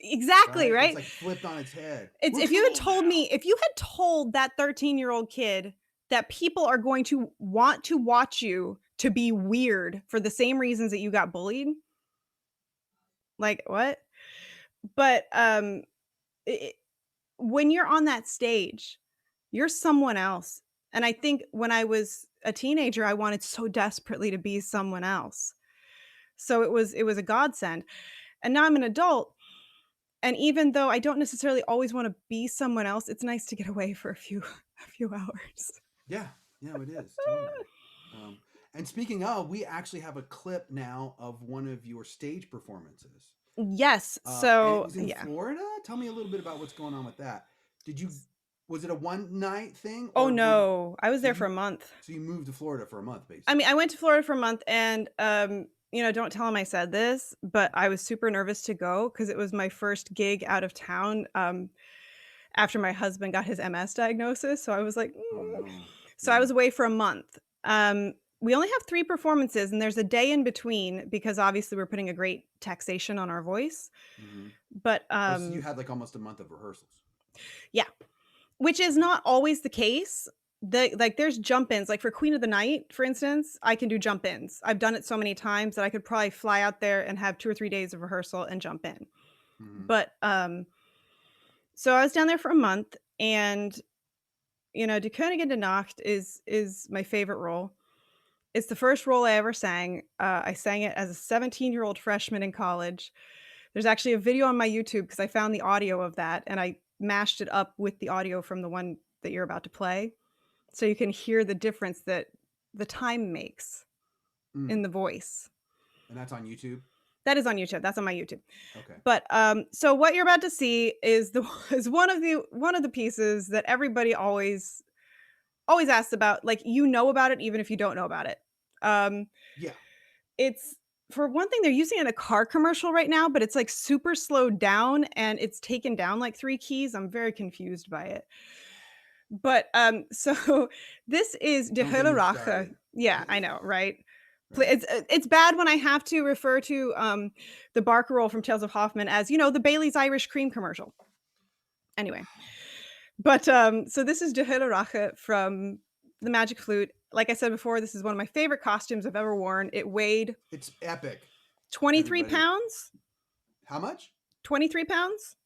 [SPEAKER 2] exactly, right?
[SPEAKER 4] It's like flipped on its head.
[SPEAKER 2] It's
[SPEAKER 4] We're
[SPEAKER 2] if you had
[SPEAKER 4] cool
[SPEAKER 2] told
[SPEAKER 4] now.
[SPEAKER 2] me, if you had told that 13-year-old kid that people are going to want to watch you to be weird for the same reasons that you got bullied, like what? But it, when you're on that stage, you're someone else. And I think when I was a teenager, I wanted so desperately to be someone else. So it was a godsend. And now I'm an adult, and even though I don't necessarily always want to be someone else, it's nice to get away for a few hours.
[SPEAKER 4] Yeah, it is totally. And speaking of, we actually have a clip now of one of your stage performances.
[SPEAKER 2] Yes.
[SPEAKER 4] And it
[SPEAKER 2] So
[SPEAKER 4] was in
[SPEAKER 2] yeah.
[SPEAKER 4] Florida. Tell me a little bit about what's going on with that. Was it a one night thing?
[SPEAKER 2] Oh
[SPEAKER 4] or
[SPEAKER 2] no, I was
[SPEAKER 4] so
[SPEAKER 2] there
[SPEAKER 4] you-
[SPEAKER 2] for a month.
[SPEAKER 4] So you moved to Florida for a month, basically.
[SPEAKER 2] I mean, I went to Florida for a month, and don't tell him I said this, but I was super nervous to go because it was my first gig out of town after my husband got his MS diagnosis. So I was like,
[SPEAKER 4] Oh no.
[SPEAKER 2] So I was away for a month. We only have 3 performances, and there's a day in between because obviously we're putting a great taxation on our voice.
[SPEAKER 4] Mhm.
[SPEAKER 2] But
[SPEAKER 4] So you had like almost a month of rehearsals.
[SPEAKER 2] yeah, which is not always the case. There's jump-ins. Like for Queen of the Night, for instance, I can do jump-ins. I've done it so many times that I could probably fly out there and have 2 or 3 days of rehearsal and jump in.
[SPEAKER 4] Mhm.
[SPEAKER 2] But so I was down there for a month, and Die Königin der Nacht is my favorite role. It's the first role I ever sang. I sang it as a 17-year-old freshman in college. There's actually a video on my YouTube because I found the audio of that, and I mashed it up with the audio from the one that you're about to play, so you can hear the difference that the time makes in the voice.
[SPEAKER 4] And that's on YouTube?
[SPEAKER 2] That is on YouTube. That's on my YouTube.
[SPEAKER 4] Okay.
[SPEAKER 2] But so what you're about to see is one of the pieces that everybody always asks about. Like, about it even if you don't know about it.
[SPEAKER 4] Yeah.
[SPEAKER 2] It's, for one thing, they're using it in a car commercial right now, but it's like super slowed down and it's taken down like 3 keys. I'm very confused by it. But so this is De
[SPEAKER 4] Don't get me
[SPEAKER 2] Hölle Rache.
[SPEAKER 4] started.
[SPEAKER 2] Yeah, I know, right?
[SPEAKER 4] Right.
[SPEAKER 2] It's bad when I have to refer to the Barker roll from Tales of Hoffman as, the Bailey's Irish Cream commercial. Anyway, but so this is De Hölle Rache from The Magic Flute. Like I said before, this is one of my favorite costumes I've ever worn. It weighed
[SPEAKER 4] It's epic.
[SPEAKER 2] 23
[SPEAKER 4] Everybody.
[SPEAKER 2] pounds.
[SPEAKER 4] How much?
[SPEAKER 2] 23 pounds.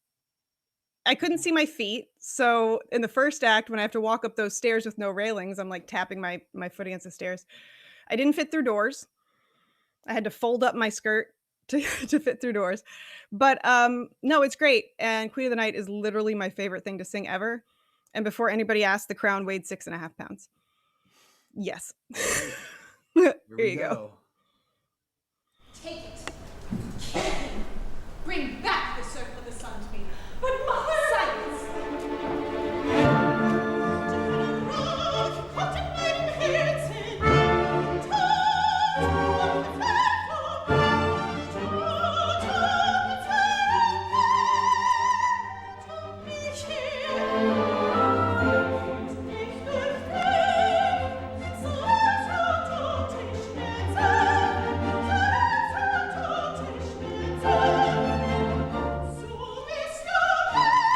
[SPEAKER 2] I couldn't see my feet. So in the first act, when I have to walk up those stairs with no railings, I'm like tapping my foot against the stairs. I didn't fit through doors. I had to fold up my skirt to fit through doors. But no, it's great. And Queen of the Night is literally my favorite thing to sing ever. And before anybody asked, the crown weighed 6.5 pounds. Yes.
[SPEAKER 4] Here
[SPEAKER 2] Here
[SPEAKER 4] we
[SPEAKER 2] you go.
[SPEAKER 5] Take it. Bring back the circle of the sun to me.
[SPEAKER 3] But mother!
[SPEAKER 5] Silence.
[SPEAKER 3] Kommt in meinem Herzen, So bist du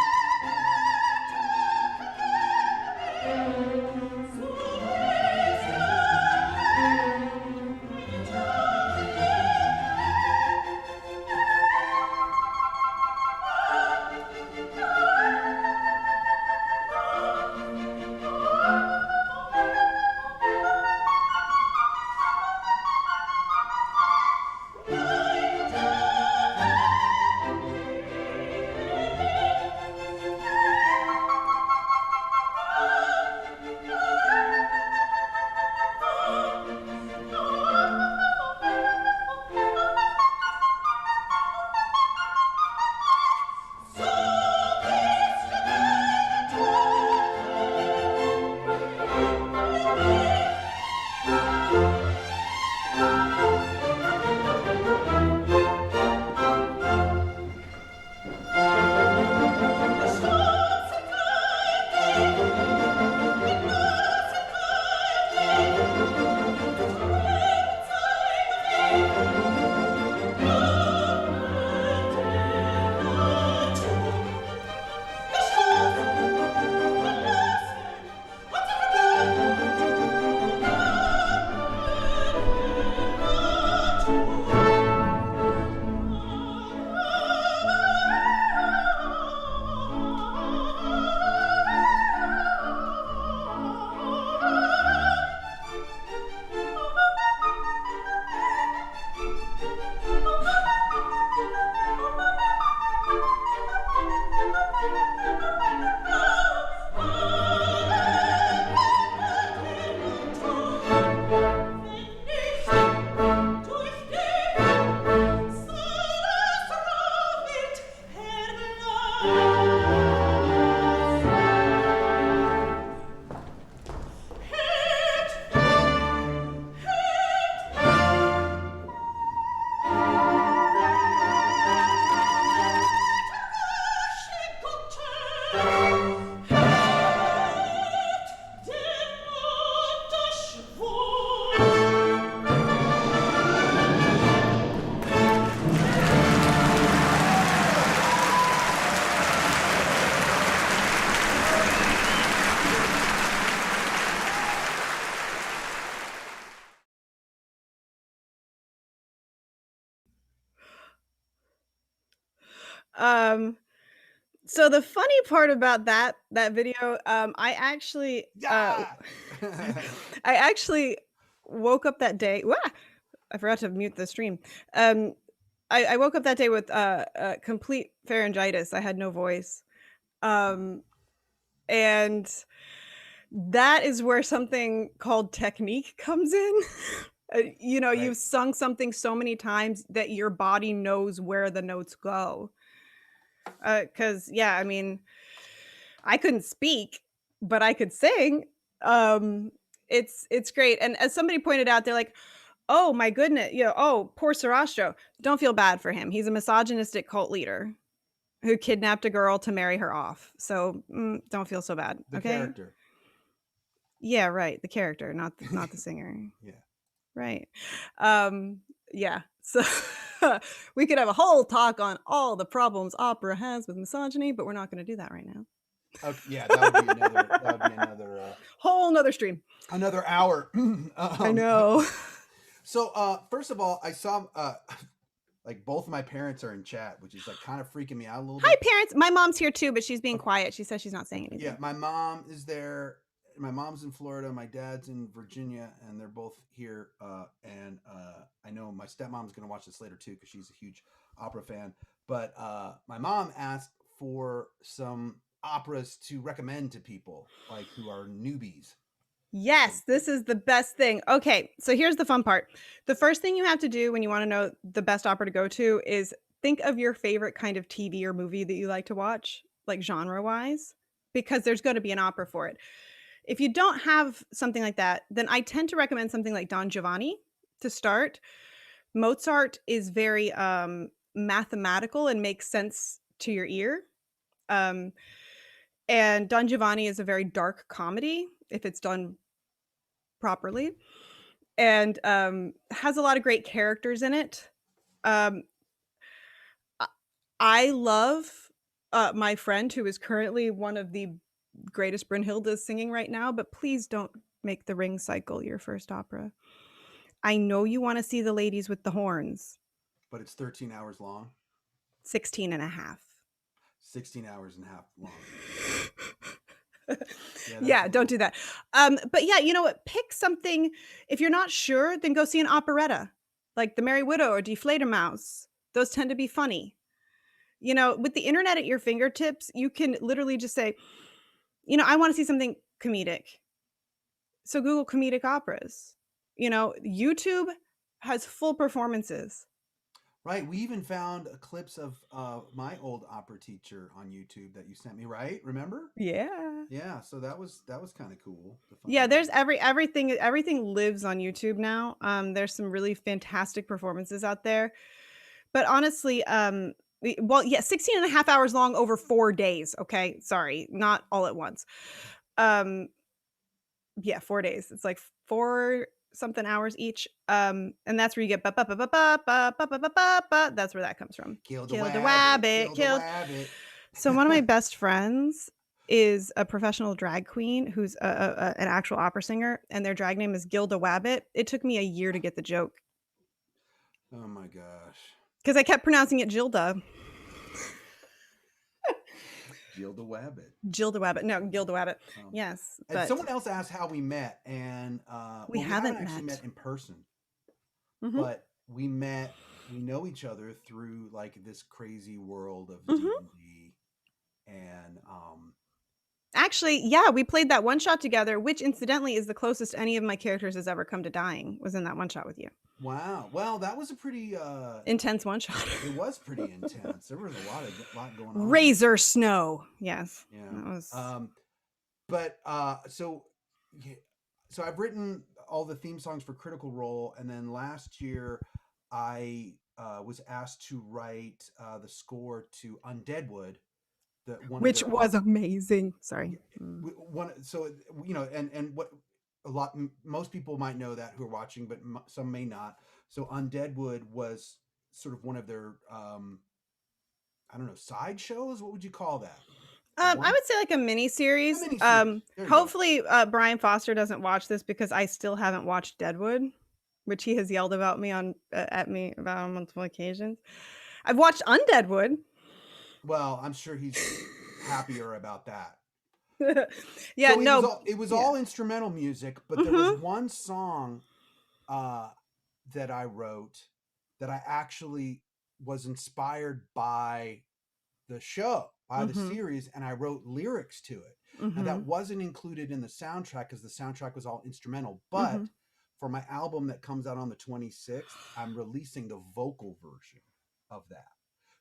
[SPEAKER 2] Um, so the funny part about that video, I actually
[SPEAKER 4] Yeah.
[SPEAKER 2] I actually woke up that day. Wah! I forgot to mute the stream. Um, I woke up that day with complete pharyngitis. I had no voice. Um, and that is where something called technique comes in. You know,
[SPEAKER 4] Right.
[SPEAKER 2] you've sung something so many times that your body knows where the notes go. Because yeah, I mean, I couldn't speak, but I could sing. It's great. And as somebody pointed out, they're like, "Oh my goodness, you know, oh poor Sarastro. Don't feel bad for him. He's a misogynistic cult leader who kidnapped a girl to marry her off. So don't feel so bad,
[SPEAKER 4] The
[SPEAKER 2] okay?"
[SPEAKER 4] character.
[SPEAKER 2] Yeah, right. The character, not the singer.
[SPEAKER 4] Yeah.
[SPEAKER 2] Right. Yeah. So we could have a whole talk on all the problems opera has with misogyny, but we're not going to do that right now.
[SPEAKER 4] Okay. Yeah, that would be another
[SPEAKER 2] Whole nother stream.
[SPEAKER 4] another hour.
[SPEAKER 2] I know.
[SPEAKER 4] So first of all, I saw like both of my parents are in chat, which is like kind of freaking me out a little
[SPEAKER 2] Hi,
[SPEAKER 4] bit.
[SPEAKER 2] parents. My mom's here too, but she's being quiet. She says she's not saying anything.
[SPEAKER 4] Yeah, my mom is there. My mom's in Florida. My dad's in Virginia, and they're both here. And I know my stepmom's going to watch this later too because she's a huge opera fan. But my mom asked for some operas to recommend to people like who are newbies.
[SPEAKER 2] Yes, this is the best thing. Okay, so here's the fun part. The first thing you have to do when you want to know the best opera to go to is think of your favorite kind of TV or movie that you like to watch, like genre-wise, because there's going to be an opera for it. If you don't have something like that, then I tend to recommend something like Don Giovanni to start. Mozart is very mathematical and makes sense to your ear. And Don Giovanni is a very dark comedy if it's done properly, and has a lot of great characters in it. Um, I love my friend who is currently one of the greatest Brunhildes singing right now, but please don't make the Ring Cycle your first opera. I know you want to see the ladies with the horns.
[SPEAKER 4] But it's 13 hours long.
[SPEAKER 2] 16 and a half.
[SPEAKER 4] 16 hours and a half long.
[SPEAKER 2] Yeah, don't do that. But yeah, you know what? Pick something. If you're not sure, then go see an operetta, like The Merry Widow or Die Fledermaus. Those tend to be funny. You know, with the internet at your fingertips, you can literally just say, you know, I want to see something comedic. So Google comedic operas. You know, YouTube has full performances.
[SPEAKER 4] Right. We even found clips of my old opera teacher on YouTube that you sent me. Right? Remember?
[SPEAKER 2] Yeah.
[SPEAKER 4] Yeah. So that was kind of cool.
[SPEAKER 2] Yeah, there's everything lives on YouTube now. There's some really fantastic performances out there. But honestly, well, yeah, 16 and a half hours long over 4 days. Okay. Sorry, not all at once. Yeah, 4 days. It's like 4 something hours each. And that's where you get ba ba ba ba ba ba ba ba ba ba ba. That's where that comes from.
[SPEAKER 4] Killed
[SPEAKER 2] Killed
[SPEAKER 4] a
[SPEAKER 2] a
[SPEAKER 4] wabbit.
[SPEAKER 2] wabbit.
[SPEAKER 4] Killed a wabbit.
[SPEAKER 2] So one of my best friends is a professional drag queen who's an actual opera singer, and their drag name is Gilda Wabbit. It took me a year to get the joke
[SPEAKER 4] Oh my gosh.
[SPEAKER 2] because I kept pronouncing it Gilda.
[SPEAKER 4] Gilda Wabbit.
[SPEAKER 2] Gilda Wabbit. No, Gilda Wabbit.
[SPEAKER 4] Oh.
[SPEAKER 2] Yes.
[SPEAKER 4] And
[SPEAKER 2] But
[SPEAKER 4] someone else asked how we met, and
[SPEAKER 2] We
[SPEAKER 4] well,
[SPEAKER 2] haven't
[SPEAKER 4] actually
[SPEAKER 2] met.
[SPEAKER 4] met in person,
[SPEAKER 2] Mhm.
[SPEAKER 4] but we know each other through like this crazy world of
[SPEAKER 2] Mhm.
[SPEAKER 4] D&D, and
[SPEAKER 2] Actually, yeah, we played that one shot together, which incidentally is the closest any of my characters has ever come to dying, was in that one shot with you.
[SPEAKER 4] wow, well, that was a pretty
[SPEAKER 2] Intense one shot.
[SPEAKER 4] it was pretty intense. There was a lot going on.
[SPEAKER 2] Razor Snow. Yes.
[SPEAKER 4] Yeah.
[SPEAKER 2] That was
[SPEAKER 4] But so I've written all the theme songs for Critical Role, and then last year I was asked to write the score to Undeadwood,
[SPEAKER 2] which was amazing. Sorry.
[SPEAKER 4] one. So you know, and what most people might know that who are watching, but some may not. So Undeadwood was sort of one of their I don't know, side shows. What would you call that?
[SPEAKER 2] I would say like a mini series.
[SPEAKER 4] A mini-series. There you go.
[SPEAKER 2] Hopefully Brian Foster doesn't watch this because I still haven't watched Deadwood, which he has yelled about me at me about on multiple occasions. I've watched Undeadwood.
[SPEAKER 4] Well, I'm sure he's happier about that.
[SPEAKER 2] Yeah,
[SPEAKER 4] So
[SPEAKER 2] no,
[SPEAKER 4] it was
[SPEAKER 2] yeah.
[SPEAKER 4] all instrumental music, but there was
[SPEAKER 2] Mhm.
[SPEAKER 4] one song uh, that I wrote that I actually was inspired by the show, by the
[SPEAKER 2] Mhm.
[SPEAKER 4] series, and I wrote lyrics to it. Now that
[SPEAKER 2] Mhm.
[SPEAKER 4] wasn't included in the soundtrack because the soundtrack was all instrumental, but
[SPEAKER 2] Mhm.
[SPEAKER 4] for my album that comes out on the 26th, I'm releasing the vocal version of that.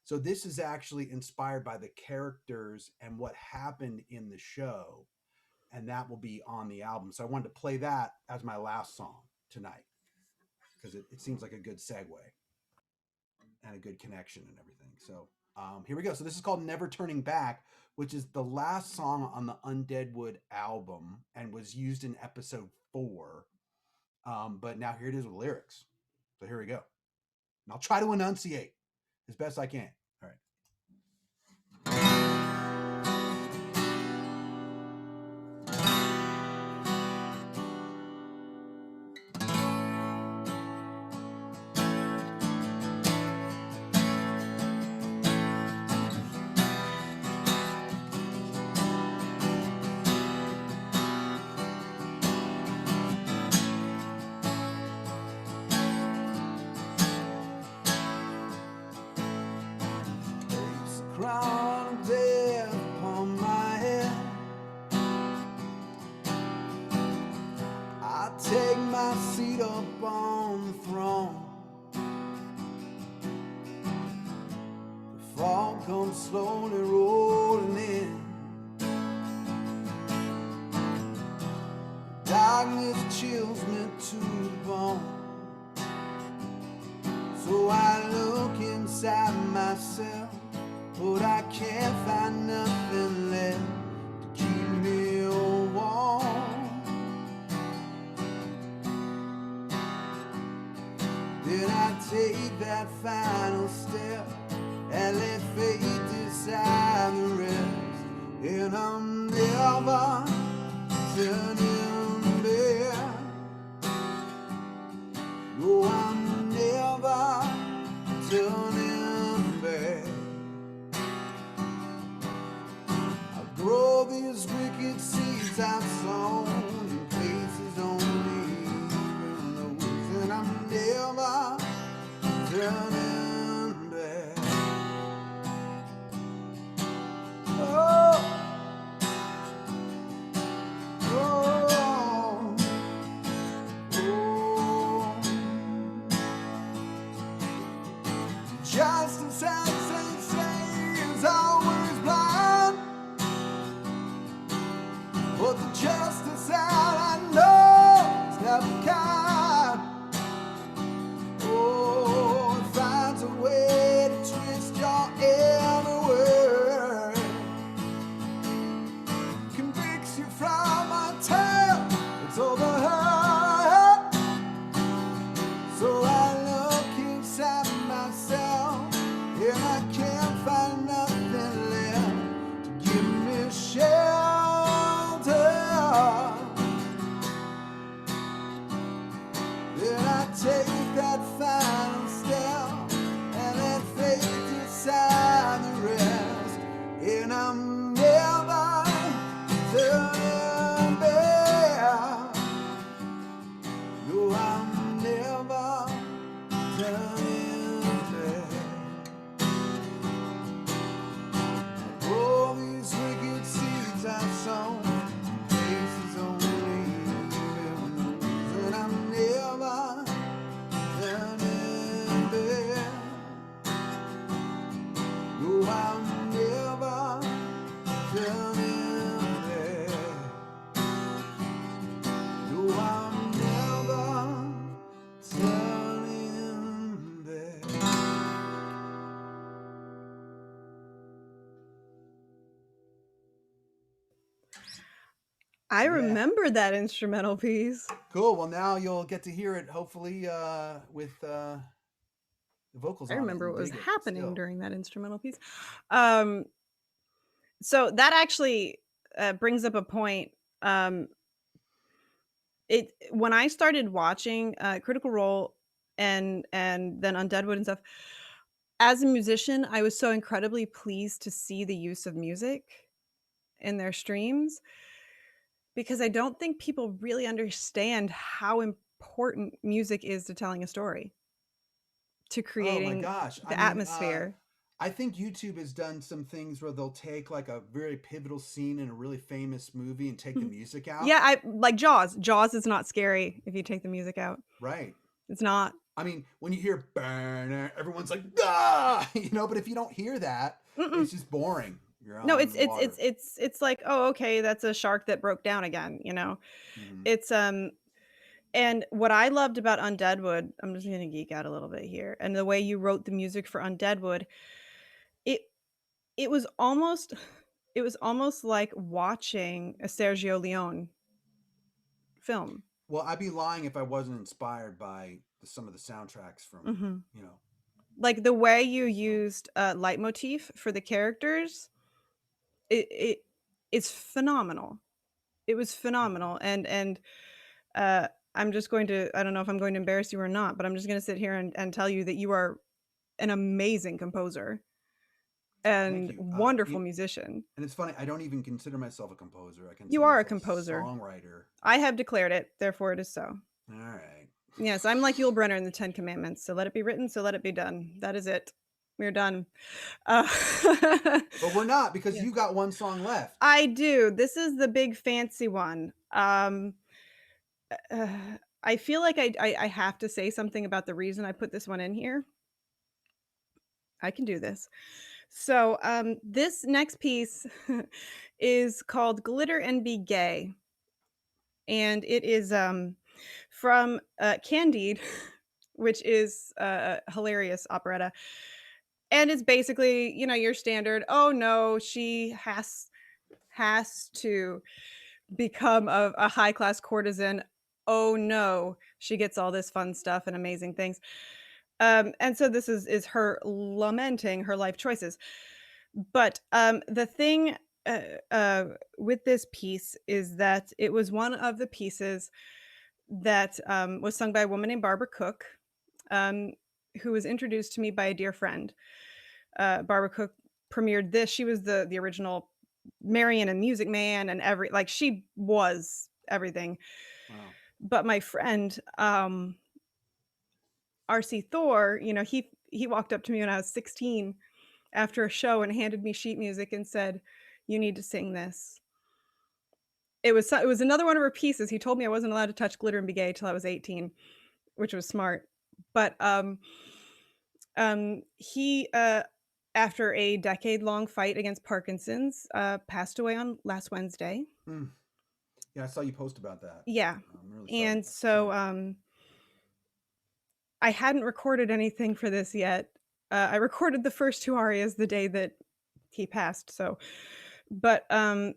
[SPEAKER 4] So this is actually inspired by the characters and what happened in the show, and that will be on the album. So I wanted to play that as my last song tonight because it seems like a good segue and a good connection and everything. So here we go. So this is called Never Turning Back, which is the last song on the Undeadwood album and was used in episode 4. But now here it is with lyrics. So here we go. And I'll try to enunciate as best I can. All right. Place a crown of death upon my head. I take my seat up on the throne. The fall comes slowly rolling in. Darkness chills me to the bone. So I look inside myself, but I can't find nothing left to keep me warm. Then I take that final step and let fate decide the rest. And I'm never turning back. No, I'm never turning back. I grow these wicked seeds I've sown in places only even knows, and I'm never turning back. Oh, oh, oh. Justice, as they say, is always blind, but the justice that I know is never kind. Oh, it finds a way to twist your every word, convicts you from a tale that's overheard. So I look inside myself, and I can't find nothing left to give me shelter. Then I take that final step and let fate decide the rest. And I'm never turning back. No, I'm never turning back. All these wicked seeds I've sown, places only even knows, and I'm never turning back. No, I'm never turning back. No, I'm never turning back.
[SPEAKER 2] I
[SPEAKER 4] Yeah.
[SPEAKER 2] remember that instrumental piece.
[SPEAKER 4] Cool. Well, now you'll get to hear it hopefully with the vocals
[SPEAKER 2] I
[SPEAKER 4] on it
[SPEAKER 2] remember
[SPEAKER 4] and
[SPEAKER 2] what was
[SPEAKER 4] dig it
[SPEAKER 2] happening
[SPEAKER 4] still.
[SPEAKER 2] during that instrumental piece. Um, so that actually brings up a point. It when I started watching Critical Role and then Undeadwood and stuff, as a musician, I was so incredibly pleased to see the use of music in their streams because I don't think people really understand how important music is to telling a story, to
[SPEAKER 4] Oh my
[SPEAKER 2] creating
[SPEAKER 4] gosh. I
[SPEAKER 2] the
[SPEAKER 4] mean,
[SPEAKER 2] atmosphere.
[SPEAKER 4] I think YouTube has done some things where they'll take like a very pivotal scene in a really famous movie and take the
[SPEAKER 2] Mhm.
[SPEAKER 4] music out.
[SPEAKER 2] Yeah, I like Jaws. Jaws is not scary if you take the music out.
[SPEAKER 4] Right.
[SPEAKER 2] It's not.
[SPEAKER 4] I mean, when you hear burn, everyone's like, ah, but if you don't hear that,
[SPEAKER 2] Mm-mm.
[SPEAKER 4] it's just boring. You're
[SPEAKER 2] No,
[SPEAKER 4] on water.
[SPEAKER 2] it's like, oh, okay, that's a shark that broke down again.
[SPEAKER 4] Hmm.
[SPEAKER 2] It's and what I loved about Undeadwood, I'm just gonna geek out a little bit here, and the way you wrote the music for Undeadwood, it it was almost it was almost like watching a Sergio Leone film.
[SPEAKER 4] Well, I'd be lying if I wasn't inspired by some of the soundtracks from,
[SPEAKER 2] Mhm.
[SPEAKER 4] you know.
[SPEAKER 2] Like, the way you
[SPEAKER 4] So,
[SPEAKER 2] used, leitmotif for the characters, it it's phenomenal. It was
[SPEAKER 4] okay.
[SPEAKER 2] phenomenal, and, uh, I'm just going to I don't know if I'm going to embarrass you or not, but I'm just gonna sit here and tell you that you are an amazing composer
[SPEAKER 4] Thank
[SPEAKER 2] and
[SPEAKER 4] you.
[SPEAKER 2] wonderful musician.
[SPEAKER 4] And it's funny, I don't even consider myself a composer. I
[SPEAKER 2] You
[SPEAKER 4] consider
[SPEAKER 2] are a
[SPEAKER 4] myself a
[SPEAKER 2] composer.
[SPEAKER 4] songwriter.
[SPEAKER 2] I have declared it, therefore it is so.
[SPEAKER 4] All right.
[SPEAKER 2] Yes, I'm like Yul Brynner in the Ten Commandments. So let it be written, so let it be done. That is it. We're done. Uh,
[SPEAKER 4] But we're not because
[SPEAKER 2] yeah.
[SPEAKER 4] you got one song left.
[SPEAKER 2] I do. This is the big fancy one. Uh, I feel like I have to say something about the reason I put this one in here. I can do this. So, this next piece is called Glitter and Be Gay, and it is, from, Candide, which is a hilarious operetta, and it's basically, your standard, "Oh, no, she has to become a high-class courtesan. Oh, no, she gets all this fun stuff and amazing things." And so this is her lamenting her life choices. But, the thing, uh, uh, with this piece is that it was one of the pieces that, was sung by a woman named Barbara Cook, um, who was introduced to me by a dear friend. Barbara Cook premiered this. She was the original Marion and Music Man and she was everything.
[SPEAKER 4] Wow.
[SPEAKER 2] But my friend, RC Thor, he walked up to me when I was 16 after a show and handed me sheet music and said, "You need to sing this." It was another one of her pieces. He told me I wasn't allowed to touch Glitter and Be Gay till I was 18, which was smart. But, he, after a decade-long fight against Parkinson's, passed away on last Wednesday.
[SPEAKER 4] Hmm. Yeah, I saw you post about that.
[SPEAKER 2] Yeah,
[SPEAKER 4] I'm really
[SPEAKER 2] and
[SPEAKER 4] sorry.
[SPEAKER 2] so,
[SPEAKER 4] Sorry.
[SPEAKER 2] I hadn't recorded anything for this yet. I recorded the first 2 arias the day that he passed, but,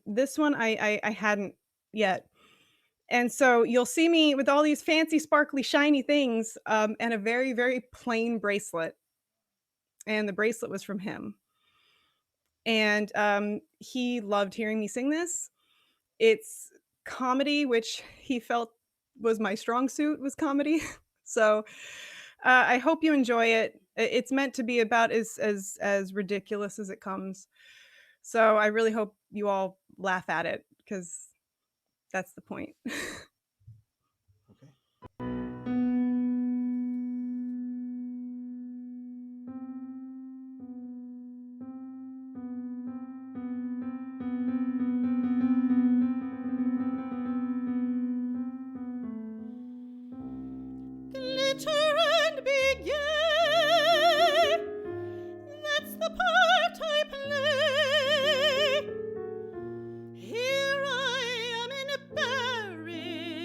[SPEAKER 2] this one I hadn't yet. And so you'll see me with all these fancy, sparkly, shiny things, and a very, very plain bracelet, and the bracelet was from him. And, he loved hearing me sing this. It's comedy, which he felt was my strong suit, was comedy. So, I hope you enjoy it. It's meant to be about as ridiculous as it comes. So I really hope you all laugh at it because that's the point.
[SPEAKER 4] Okay.
[SPEAKER 3] Glitter and be gay. That's the part I play. Here I am in Paris,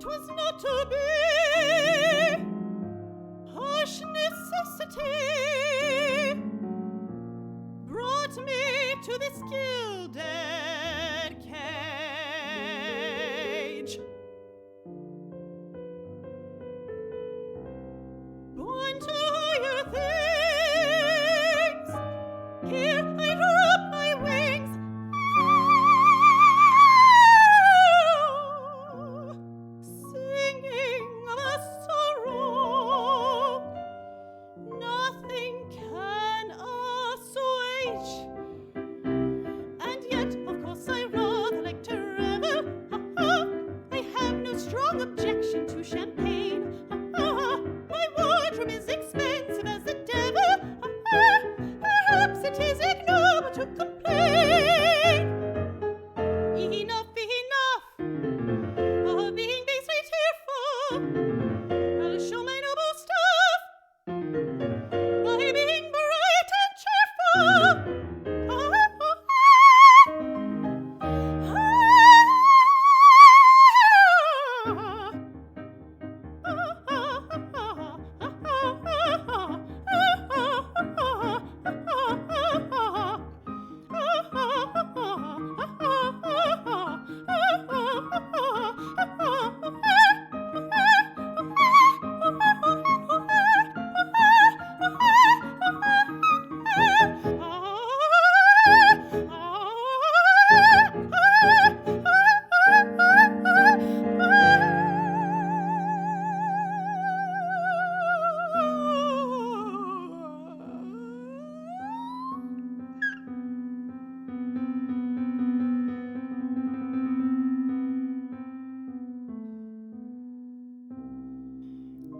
[SPEAKER 3] 'twas not to be. Harsh necessity brought me to this gilded cage. Born to higher things, here I drop my wings. Singing of a sorrow nothing can assuage. And yet, of course, I rather like to revel. I have no strong objection to champagne. My wardrobe is expensive as the devil. Perhaps it is ignoble to complain. Enough of being basely tearful. I'll show my noble stuff by being bright and cheerful.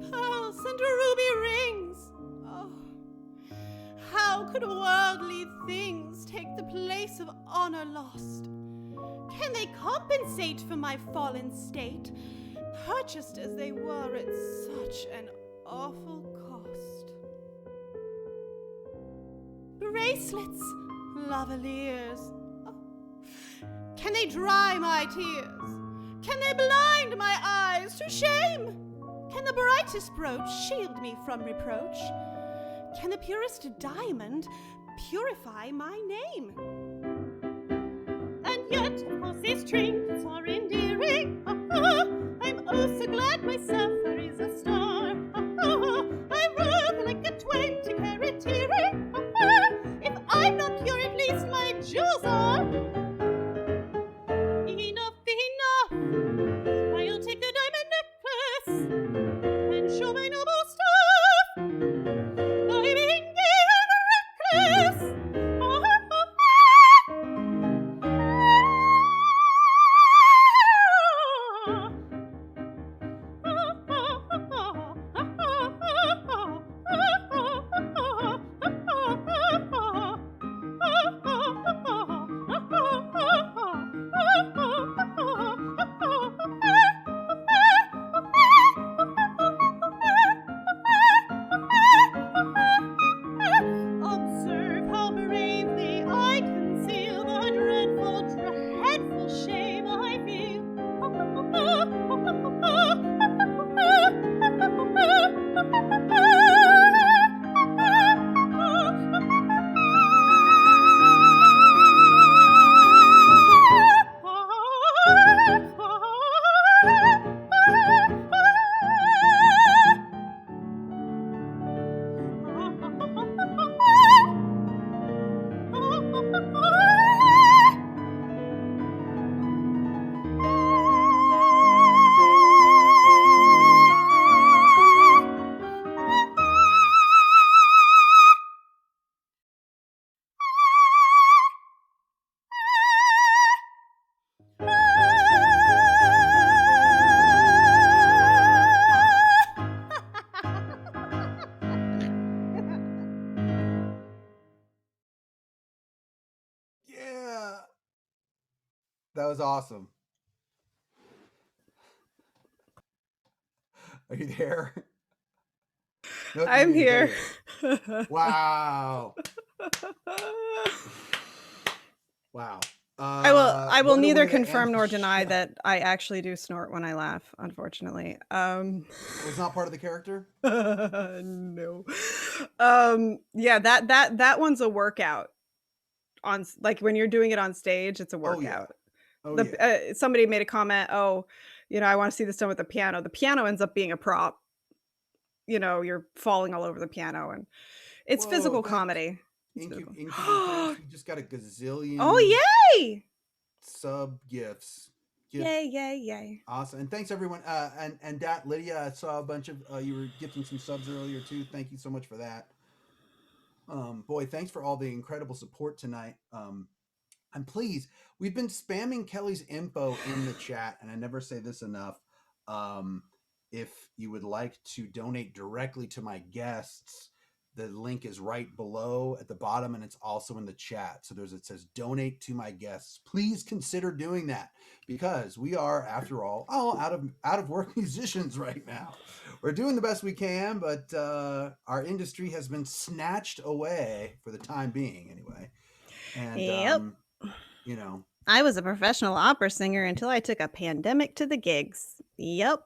[SPEAKER 3] Pearls and ruby rings. Oh, how could worldly things take the place of honor lost? Can they compensate for my fallen state, purchased as they were at such an awful cost? Bracelets, lavaliers, oh, can they dry my tears? Can they blind my eyes to shame? Can the brightest brooch shield me from reproach? Can the purest diamond purify my name? And yet, of course, these trinkets are endearing. I'm oh so glad my sapphire is a star. I rather like a 20-carat earring. If I'm not pure, at least my jewels are. Enough. I'll take the diamond necklace and show my noble stuff by being gay and reckless. Observe how bravely I conceal the dreadful shame I feel.
[SPEAKER 4] Yeah. That was awesome. Are you there? No,
[SPEAKER 2] I'm
[SPEAKER 4] you
[SPEAKER 2] here.
[SPEAKER 4] Wow. Wow.
[SPEAKER 2] I will
[SPEAKER 4] what a
[SPEAKER 2] neither
[SPEAKER 4] way to end
[SPEAKER 2] confirm
[SPEAKER 4] the
[SPEAKER 2] nor deny
[SPEAKER 4] show.
[SPEAKER 2] that I actually do snort when I laugh, unfortunately.
[SPEAKER 4] Was not part of the character.
[SPEAKER 2] No. Yeah, that one's a workout like when you're doing it on stage, it's a
[SPEAKER 4] Oh yeah.
[SPEAKER 2] workout.
[SPEAKER 4] Oh yeah.
[SPEAKER 2] Somebody made a comment, "Oh, I want to see this done with the piano." The piano ends up being a prop. You're falling all over the piano and it's
[SPEAKER 4] Whoa!
[SPEAKER 2] physical
[SPEAKER 4] Thanks,
[SPEAKER 2] comedy. It's physical.
[SPEAKER 4] Inky. Thanks. We just got a
[SPEAKER 2] Oh,
[SPEAKER 4] gazillion
[SPEAKER 2] yay!
[SPEAKER 4] sub gifts.
[SPEAKER 2] Yay, yay, yay.
[SPEAKER 4] Awesome, and thanks everyone. And that Lydia, I saw a bunch of you were gifting some subs earlier too. Thank you so much for that. Boy, thanks for all the incredible support tonight. I'm pleased. We've been spamming Kelly's info in the chat, and I never say this enough. If you would like to donate directly to my guests, the link is right below at the bottom, and it's also in the chat. So it says donate to my guests. Please consider doing that because we are, after all out of work musicians right now. We're doing the best we can, but our industry has been snatched away for the time being, anyway. And
[SPEAKER 2] Yep. I was a professional opera singer until I took a pandemic to the gigs. Yep.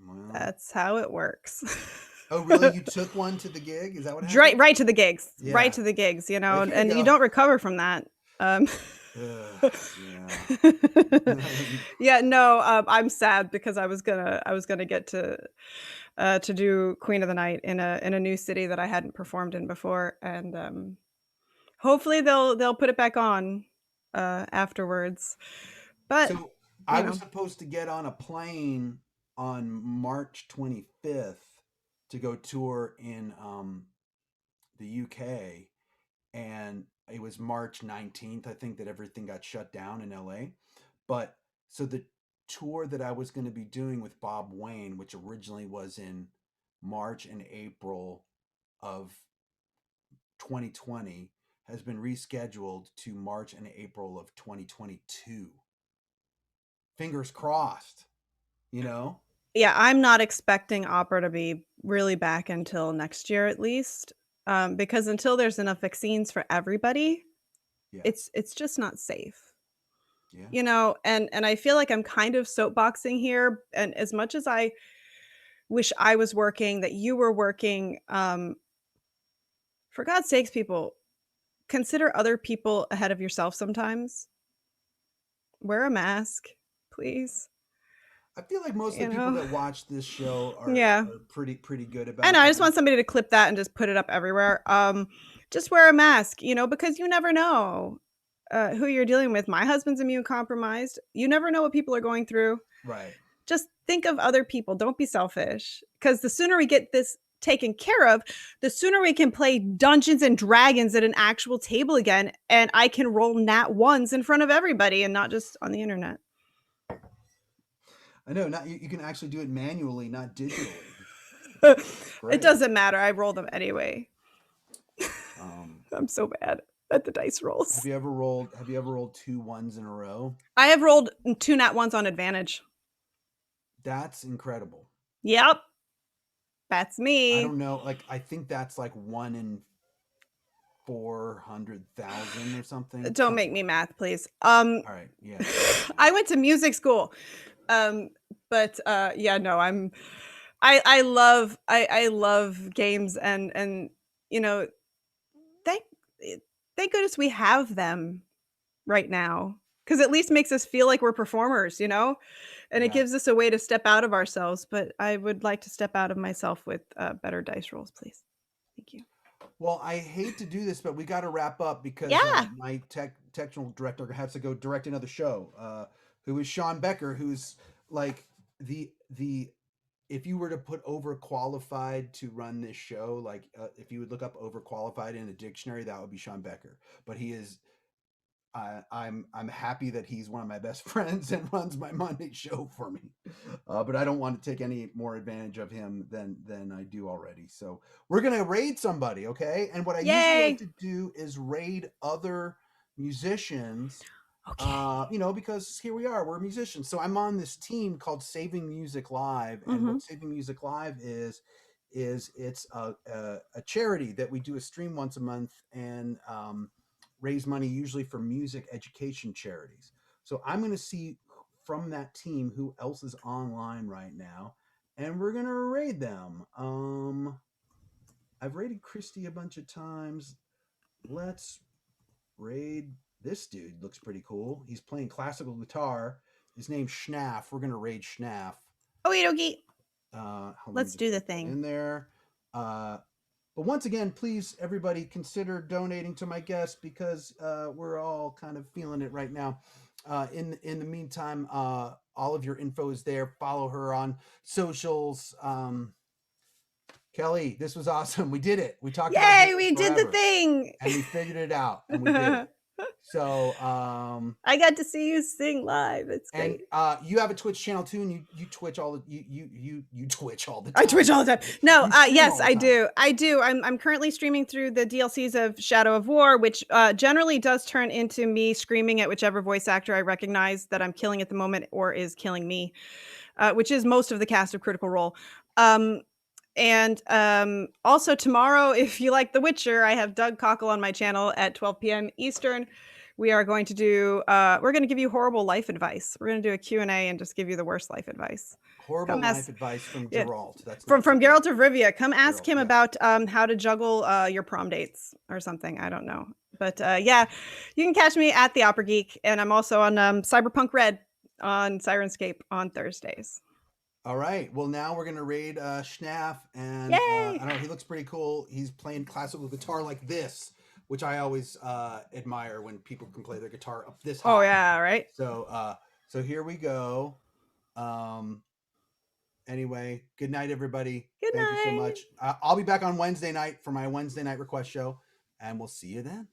[SPEAKER 4] Well,
[SPEAKER 2] That's how it works.
[SPEAKER 4] oh, really? You took one to the gig? Is that what happened?
[SPEAKER 2] Right to the gigs.
[SPEAKER 4] Yeah.
[SPEAKER 2] Right to the gigs,
[SPEAKER 4] Like,
[SPEAKER 2] and you don't recover from that.
[SPEAKER 4] yeah.
[SPEAKER 2] Yeah, no, I'm sad because I was gonna get to do Queen of the Night in a new city that I hadn't performed in before, and hopefully they'll put it back on afterwards. But
[SPEAKER 4] so I was supposed to get on a plane on March 25th to go tour in the UK, and it was March 19th, I think, that everything got shut down in LA. But so the tour that I was going to be doing with Bob Wayne, which originally was in March and April of 2020, has been rescheduled to March and April of 2022. Fingers crossed,
[SPEAKER 2] yeah, I'm not expecting opera to be really back until next year at least, because until there's enough vaccines for everybody,
[SPEAKER 4] Yeah.
[SPEAKER 2] it's just not safe.
[SPEAKER 4] Yeah.
[SPEAKER 2] And I feel like I'm kind of soapboxing here, and as much as I wish I was working, that you were working, for God's sakes, people, consider other people ahead of yourself sometimes. Wear a mask, please.
[SPEAKER 4] I feel like most of the people that watch this show are pretty good about it.
[SPEAKER 2] I know, I just want somebody to clip that and just put it up everywhere. Just wear a mask, because you never know who you're dealing with. My husband's immune compromised. You never know what people are going through.
[SPEAKER 4] Right.
[SPEAKER 2] Just think of other people. Don't be selfish. Because the sooner we get this taken care of, the sooner we can play Dungeons and Dragons at an actual table again, and I can roll nat ones in front of everybody and not just on the internet.
[SPEAKER 4] I know. Not you can actually do it manually, not digitally.
[SPEAKER 2] It doesn't matter. I roll them anyway. I'm so bad at the dice rolls.
[SPEAKER 4] Have you ever rolled 2 ones in a row?
[SPEAKER 2] I have rolled 2 nat ones on advantage.
[SPEAKER 4] That's incredible.
[SPEAKER 2] Yep. That's me.
[SPEAKER 4] I don't know. Like, I think that's like 1 in 400,000 or something.
[SPEAKER 2] Don't make me math, please.
[SPEAKER 4] All right. Yeah.
[SPEAKER 2] I went to music school. But yeah, no, I love games and thank goodness we have them right now, because at least makes us feel like we're performers, and it gives us a way to step out of ourselves. But I would like to step out of myself with better dice rolls, please. Thank you.
[SPEAKER 4] Well, I hate to do this, but we got to wrap up because my technical director has to go direct another show, who is Sean Becker, who's like the if you were to put overqualified to run this show, like if you would look up overqualified in a dictionary, that would be Sean Becker. But he is I'm happy that he's one of my best friends and runs my Monday show for me. But I don't want to take any more advantage of him than I do already. So we're gonna raid somebody, okay? And what I usually like to do is raid other musicians. Okay. Because here we are, we're musicians. So I'm on this team called Saving Music Live, and what Saving Music Live is it's a charity that we do a stream once a month, and raise money usually for music education charities. So I'm going to see from that team who else is online right now, and we're going to raid them. I've raided Christy a bunch of times. Let's raid this dude. Looks pretty cool. He's playing classical guitar. His name's Schnaff. We're going to raid Schnaff.
[SPEAKER 2] Okie dokie.
[SPEAKER 4] Let's
[SPEAKER 2] do the
[SPEAKER 4] put that
[SPEAKER 2] thing.
[SPEAKER 4] in there. But once again, please, everybody, consider donating to my guest because we're all kind of feeling it right now. In the meantime, all of your info is there. Follow her on socials. Kelli, this was awesome. We did it. We talked about
[SPEAKER 2] Yay,
[SPEAKER 4] this
[SPEAKER 2] we did the
[SPEAKER 4] forever,
[SPEAKER 2] thing.
[SPEAKER 4] and we figured it out, and we did it. So,
[SPEAKER 2] I got to see you sing live. It's
[SPEAKER 4] and
[SPEAKER 2] great.
[SPEAKER 4] you have a Twitch channel too, and you twitch all the you twitch all the time.
[SPEAKER 2] I twitch all the time. No,
[SPEAKER 4] You stream
[SPEAKER 2] yes,
[SPEAKER 4] all the
[SPEAKER 2] I
[SPEAKER 4] time.
[SPEAKER 2] do. I do. I'm currently streaming through the DLCs of Shadow of War, which generally does turn into me screaming at whichever voice actor I recognize that I'm killing at the moment or is killing me, which is most of the cast of Critical Role. And also tomorrow, if you like The Witcher, I have Doug Cockle on my channel at 12 p.m. Eastern. We are going to do, we're going to give you horrible life advice. We're going to do a Q&A and just give you the worst life advice.
[SPEAKER 4] Horrible life advice from
[SPEAKER 2] Yeah.
[SPEAKER 4] Geralt. That's
[SPEAKER 2] From
[SPEAKER 4] not
[SPEAKER 2] Geralt of Rivia. Come ask
[SPEAKER 4] Geralt,
[SPEAKER 2] him
[SPEAKER 4] yeah.
[SPEAKER 2] about how to juggle your prom dates or something. I don't know. But yeah, you can catch me at the Opera Geek. And I'm also on Cyberpunk Red on Sirenscape on Thursdays.
[SPEAKER 4] All right. Well, now we're gonna raid Schnaff, and
[SPEAKER 2] Yay!
[SPEAKER 4] I don't know. He looks pretty cool. He's playing classical guitar like this, which I always admire when people can play their guitar up this high.
[SPEAKER 2] Oh yeah, right.
[SPEAKER 4] So here we go. Anyway, good night, everybody.
[SPEAKER 2] Good
[SPEAKER 4] Thank you so
[SPEAKER 2] night.
[SPEAKER 4] much. I'll be back on Wednesday night for my Wednesday night request show, and we'll see you then.